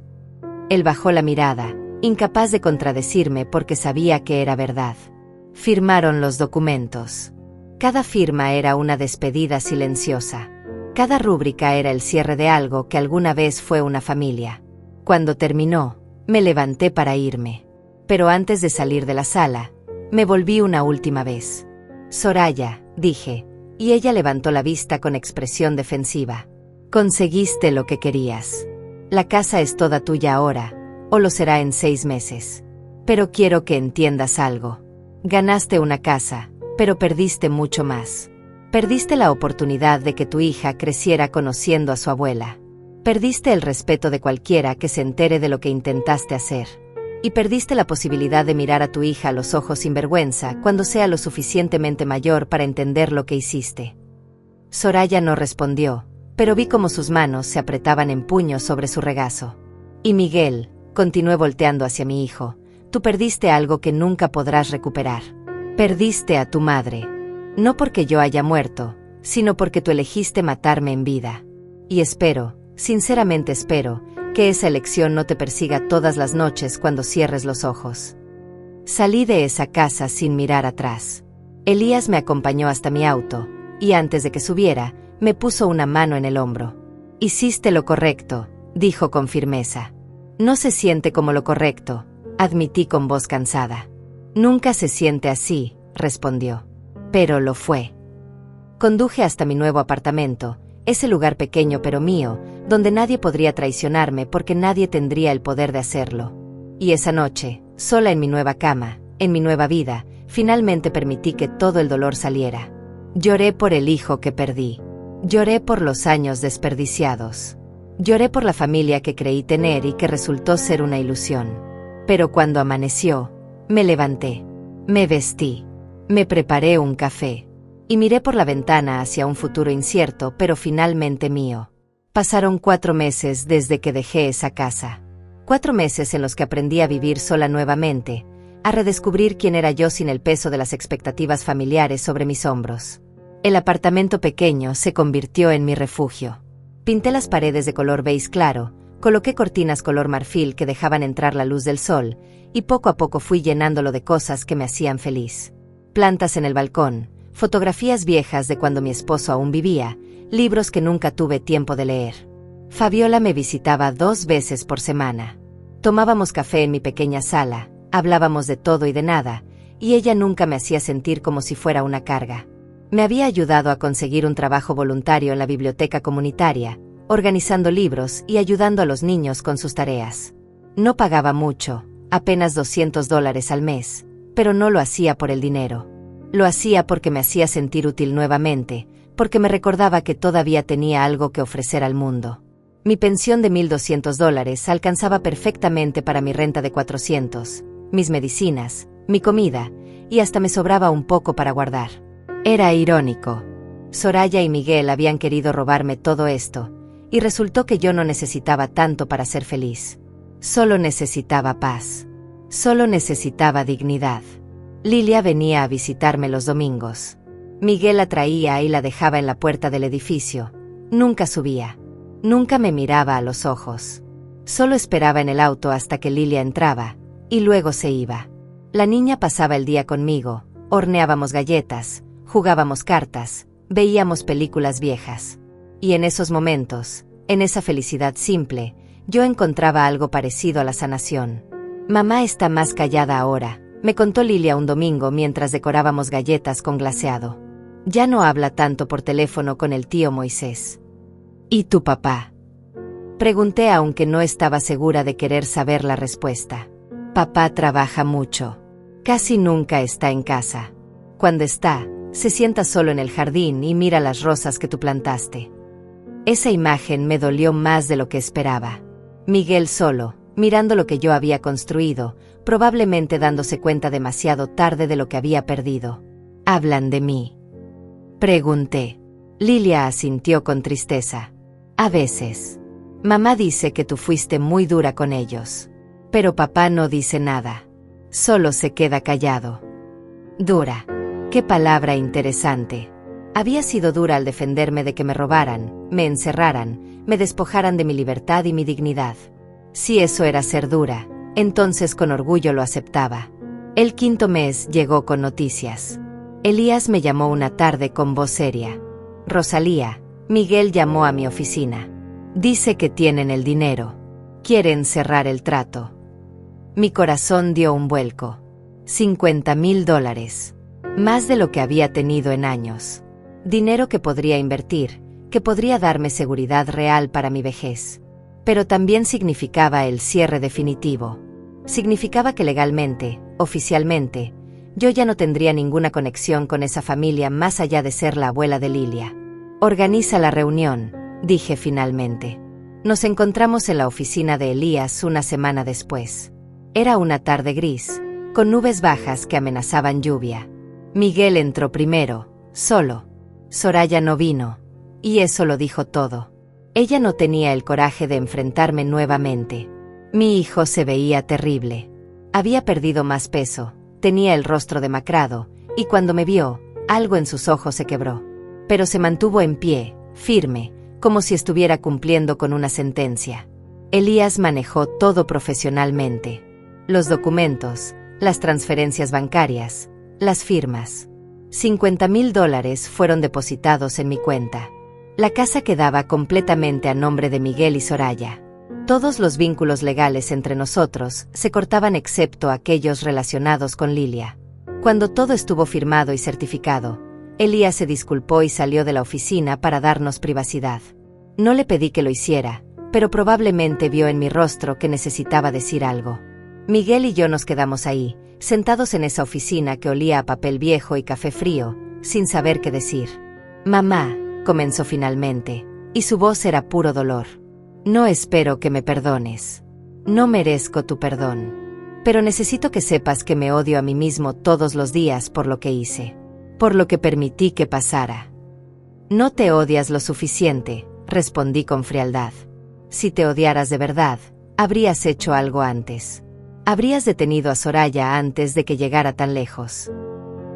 Él bajó la mirada, incapaz de contradecirme porque sabía que era verdad. Firmaron los documentos. Cada firma era una despedida silenciosa. Cada rúbrica era el cierre de algo que alguna vez fue una familia. Cuando terminó, me levanté para irme. Pero antes de salir de la sala, me volví una última vez. Soraya, dije, y ella levantó la vista con expresión defensiva. Conseguiste lo que querías. La casa es toda tuya ahora, o lo será en 6 meses. Pero quiero que entiendas algo. Ganaste una casa, pero perdiste mucho más. Perdiste la oportunidad de que tu hija creciera conociendo a su abuela. Perdiste el respeto de cualquiera que se entere de lo que intentaste hacer. Y perdiste la posibilidad de mirar a tu hija a los ojos sin vergüenza cuando sea lo suficientemente mayor para entender lo que hiciste. Soraya no respondió, pero vi cómo sus manos se apretaban en puños sobre su regazo. Y Miguel, continué volteando hacia mi hijo, tú perdiste algo que nunca podrás recuperar. Perdiste a tu madre. No porque yo haya muerto, sino porque tú elegiste matarme en vida. Y espero, sinceramente espero, que esa elección no te persiga todas las noches cuando cierres los ojos. Salí de esa casa sin mirar atrás. Elías me acompañó hasta mi auto, y antes de que subiera, me puso una mano en el hombro. Hiciste lo correcto, dijo con firmeza. No se siente como lo correcto, admití con voz cansada. Nunca se siente así, respondió. Pero lo fue. Conduje hasta mi nuevo apartamento, ese lugar pequeño pero mío, donde nadie podría traicionarme porque nadie tendría el poder de hacerlo. Y esa noche, sola en mi nueva cama, en mi nueva vida, finalmente permití que todo el dolor saliera. Lloré por el hijo que perdí. Lloré por los años desperdiciados. Lloré por la familia que creí tener y que resultó ser una ilusión. Pero cuando amaneció, me levanté, me vestí, me preparé un café y miré por la ventana hacia un futuro incierto pero finalmente mío. Pasaron 4 meses desde que dejé esa casa. 4 meses en los que aprendí a vivir sola nuevamente, a redescubrir quién era yo sin el peso de las expectativas familiares sobre mis hombros. El apartamento pequeño se convirtió en mi refugio. Pinté las paredes de color beige claro, coloqué cortinas color marfil que dejaban entrar la luz del sol, y poco a poco fui llenándolo de cosas que me hacían feliz. Plantas en el balcón, fotografías viejas de cuando mi esposo aún vivía, libros que nunca tuve tiempo de leer. Fabiola me visitaba 2 veces por semana. Tomábamos café en mi pequeña sala, hablábamos de todo y de nada, y ella nunca me hacía sentir como si fuera una carga. Me había ayudado a conseguir un trabajo voluntario en la biblioteca comunitaria, organizando libros y ayudando a los niños con sus tareas. No pagaba mucho, apenas $200 al mes, pero no lo hacía por el dinero. Lo hacía porque me hacía sentir útil nuevamente, porque me recordaba que todavía tenía algo que ofrecer al mundo. Mi pensión de $1,200 alcanzaba perfectamente para mi renta de $400, mis medicinas, mi comida, y hasta me sobraba un poco para guardar. Era irónico. Soraya y Miguel habían querido robarme todo esto, y resultó que yo no necesitaba tanto para ser feliz. Solo necesitaba paz. Solo necesitaba dignidad. Lilia venía a visitarme los domingos. Miguel la traía y la dejaba en la puerta del edificio. Nunca subía. Nunca me miraba a los ojos. Solo esperaba en el auto hasta que Lilia entraba, y luego se iba. La niña pasaba el día conmigo, horneábamos galletas, jugábamos cartas, veíamos películas viejas. Y en esos momentos, en esa felicidad simple, yo encontraba algo parecido a la sanación. Mamá está más callada ahora, me contó Lilia un domingo mientras decorábamos galletas con glaseado. Ya no habla tanto por teléfono con el tío Moisés. ¿Y tu papá? Pregunté aunque no estaba segura de querer saber la respuesta. Papá trabaja mucho. Casi nunca está en casa. Cuando está, se sienta solo en el jardín y mira las rosas que tú plantaste. Esa imagen me dolió más de lo que esperaba. Miguel solo, mirando lo que yo había construido, probablemente dándose cuenta demasiado tarde de lo que había perdido. ¿Hablan de mí?, pregunté. Lilia asintió con tristeza. A veces. Mamá dice que tú fuiste muy dura con ellos. Pero papá no dice nada. Solo se queda callado. Dura. Qué palabra interesante. Había sido dura al defenderme de que me robaran, me encerraran, me despojaran de mi libertad y mi dignidad. Si eso era ser dura, entonces con orgullo lo aceptaba. El 5.º mes llegó con noticias. Elías me llamó una tarde con voz seria. Rosalía, Miguel llamó a mi oficina. Dice que tienen el dinero. Quieren cerrar el trato. Mi corazón dio un vuelco. $50,000. Más de lo que había tenido en años. Dinero que podría invertir, que podría darme seguridad real para mi vejez. Pero también significaba el cierre definitivo. Significaba que legalmente, oficialmente, yo ya no tendría ninguna conexión con esa familia más allá de ser la abuela de Lilia. Organiza la reunión, dije finalmente. Nos encontramos en la oficina de Elías una semana después. Era una tarde gris, con nubes bajas que amenazaban lluvia. Miguel entró primero, solo. Soraya no vino, y eso lo dijo todo. Ella no tenía el coraje de enfrentarme nuevamente. Mi hijo se veía terrible. Había perdido más peso, tenía el rostro demacrado, y cuando me vio, algo en sus ojos se quebró. Pero se mantuvo en pie, firme, como si estuviera cumpliendo con una sentencia. Elías manejó todo profesionalmente. Los documentos, las transferencias bancarias, las firmas. $50,000 fueron depositados en mi cuenta. La casa quedaba completamente a nombre de Miguel y Soraya. Todos los vínculos legales entre nosotros se cortaban excepto aquellos relacionados con Lilia. Cuando todo estuvo firmado y certificado, Elías se disculpó y salió de la oficina para darnos privacidad. No le pedí que lo hiciera, pero probablemente vio en mi rostro que necesitaba decir algo. Miguel y yo nos quedamos ahí, sentados en esa oficina que olía a papel viejo y café frío, sin saber qué decir. Mamá, comenzó finalmente, y su voz era puro dolor. No espero que me perdones. No merezco tu perdón. Pero necesito que sepas que me odio a mí mismo todos los días por lo que hice. Por lo que permití que pasara. No te odias lo suficiente, respondí con frialdad. Si te odiaras de verdad, habrías hecho algo antes. Habrías detenido a Soraya antes de que llegara tan lejos.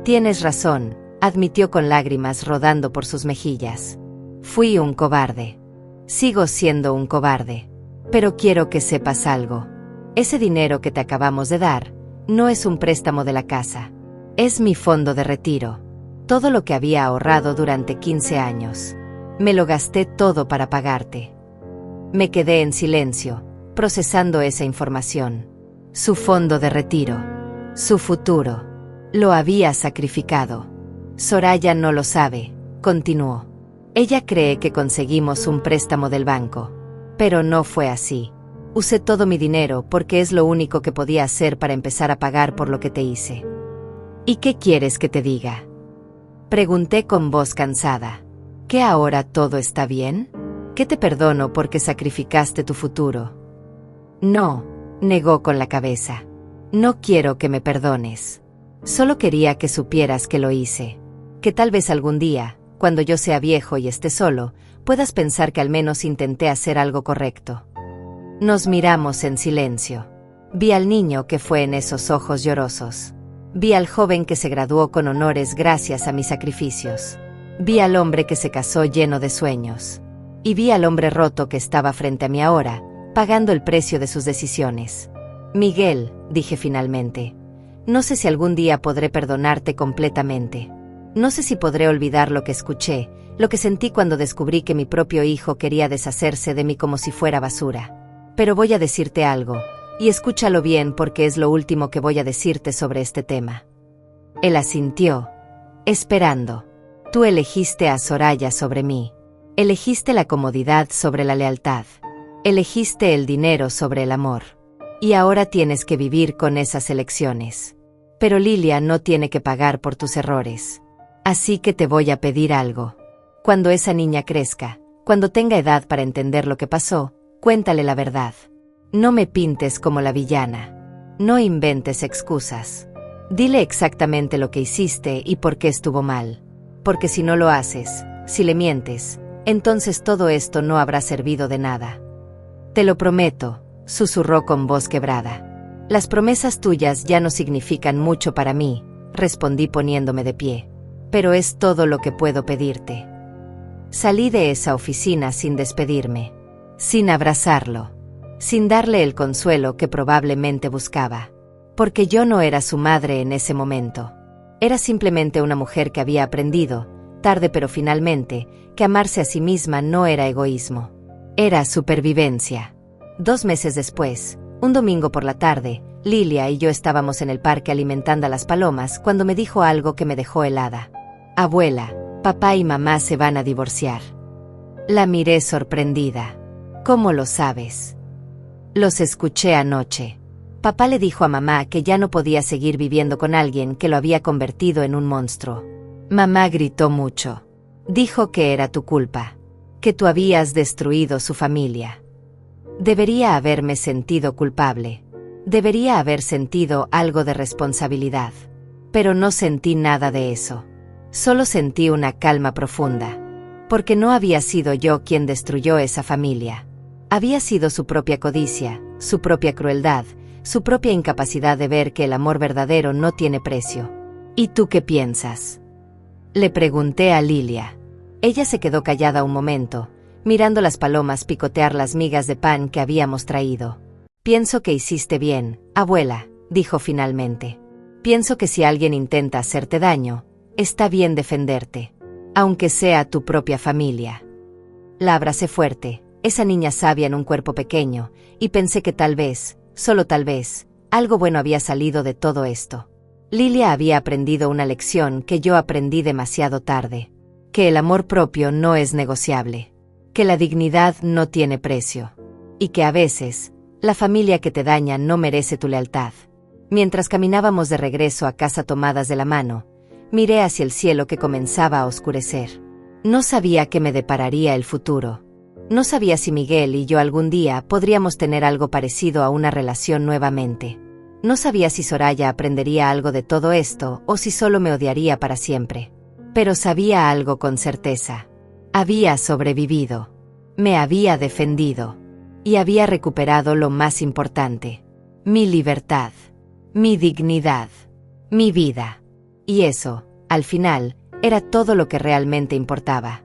Tienes razón, admitió con lágrimas rodando por sus mejillas. Fui un cobarde. Sigo siendo un cobarde. Pero quiero que sepas algo. Ese dinero que te acabamos de dar, no es un préstamo de la casa. Es mi fondo de retiro. Todo lo que había ahorrado durante 15 años. Me lo gasté todo para pagarte. Me quedé en silencio, procesando esa información. Su fondo de retiro. Su futuro. Lo había sacrificado. Soraya no lo sabe, continuó. Ella cree que conseguimos un préstamo del banco. Pero no fue así. Usé todo mi dinero porque es lo único que podía hacer para empezar a pagar por lo que te hice. ¿Y qué quieres que te diga? Pregunté con voz cansada. ¿Que ahora todo está bien? ¿Que te perdono porque sacrificaste tu futuro? No, negó con la cabeza. No quiero que me perdones. Solo quería que supieras que lo hice. Que tal vez algún día, cuando yo sea viejo y esté solo, puedas pensar que al menos intenté hacer algo correcto. Nos miramos en silencio. Vi al niño que fue en esos ojos llorosos. Vi al joven que se graduó con honores gracias a mis sacrificios. Vi al hombre que se casó lleno de sueños. Y vi al hombre roto que estaba frente a mí ahora, pagando el precio de sus decisiones. Miguel, dije finalmente, no sé si algún día podré perdonarte completamente. No sé si podré olvidar lo que escuché, lo que sentí cuando descubrí que mi propio hijo quería deshacerse de mí como si fuera basura. Pero voy a decirte algo, y escúchalo bien porque es lo último que voy a decirte sobre este tema. Él asintió, esperando. Tú elegiste a Soraya sobre mí. Elegiste la comodidad sobre la lealtad. Elegiste el dinero sobre el amor. Y ahora tienes que vivir con esas elecciones. Pero Lilia no tiene que pagar por tus errores. Así que te voy a pedir algo. Cuando esa niña crezca, cuando tenga edad para entender lo que pasó, cuéntale la verdad. No me pintes como la villana. No inventes excusas. Dile exactamente lo que hiciste y por qué estuvo mal. Porque si no lo haces, si le mientes, entonces todo esto no habrá servido de nada. Te lo prometo, susurró con voz quebrada. Las promesas tuyas ya no significan mucho para mí, respondí poniéndome de pie. Pero es todo lo que puedo pedirte. Salí de esa oficina sin despedirme, sin abrazarlo, sin darle el consuelo que probablemente buscaba. Porque yo no era su madre en ese momento. Era simplemente una mujer que había aprendido, tarde pero finalmente, que amarse a sí misma no era egoísmo. Era supervivencia. 2 meses después, un domingo por la tarde, Lilia y yo estábamos en el parque alimentando a las palomas cuando me dijo algo que me dejó helada. Abuela, papá y mamá se van a divorciar. La miré sorprendida. ¿Cómo lo sabes? Los escuché anoche. Papá le dijo a mamá que ya no podía seguir viviendo con alguien que lo había convertido en un monstruo. Mamá gritó mucho. Dijo que era tu culpa. Que tú habías destruido su familia. Debería haberme sentido culpable. Debería haber sentido algo de responsabilidad. Pero no sentí nada de eso. Solo sentí una calma profunda. Porque no había sido yo quien destruyó esa familia. Había sido su propia codicia, su propia crueldad, su propia incapacidad de ver que el amor verdadero no tiene precio. ¿Y tú qué piensas? Le pregunté a Lilia. Ella se quedó callada un momento, mirando las palomas picotear las migas de pan que habíamos traído. Pienso que hiciste bien, abuela, dijo finalmente. Pienso que si alguien intenta hacerte daño, está bien defenderte, aunque sea tu propia familia. La abracé fuerte, esa niña sabia en un cuerpo pequeño, y pensé que tal vez, solo tal vez, algo bueno había salido de todo esto. Lilia había aprendido una lección que yo aprendí demasiado tarde. Que el amor propio no es negociable. Que la dignidad no tiene precio. Y que a veces, La familia que te daña no merece tu lealtad. Mientras caminábamos de regreso a casa tomadas de la mano, miré hacia el cielo que comenzaba a oscurecer. No sabía qué me depararía el futuro. No sabía si Miguel y yo algún día podríamos tener algo parecido a una relación nuevamente. No sabía si Soraya aprendería algo de todo esto o si solo me odiaría para siempre. Pero sabía algo con certeza. Había sobrevivido. Me había defendido. Y había recuperado lo más importante. Mi libertad. Mi dignidad. Mi vida. Y eso, al final, era todo lo que realmente importaba.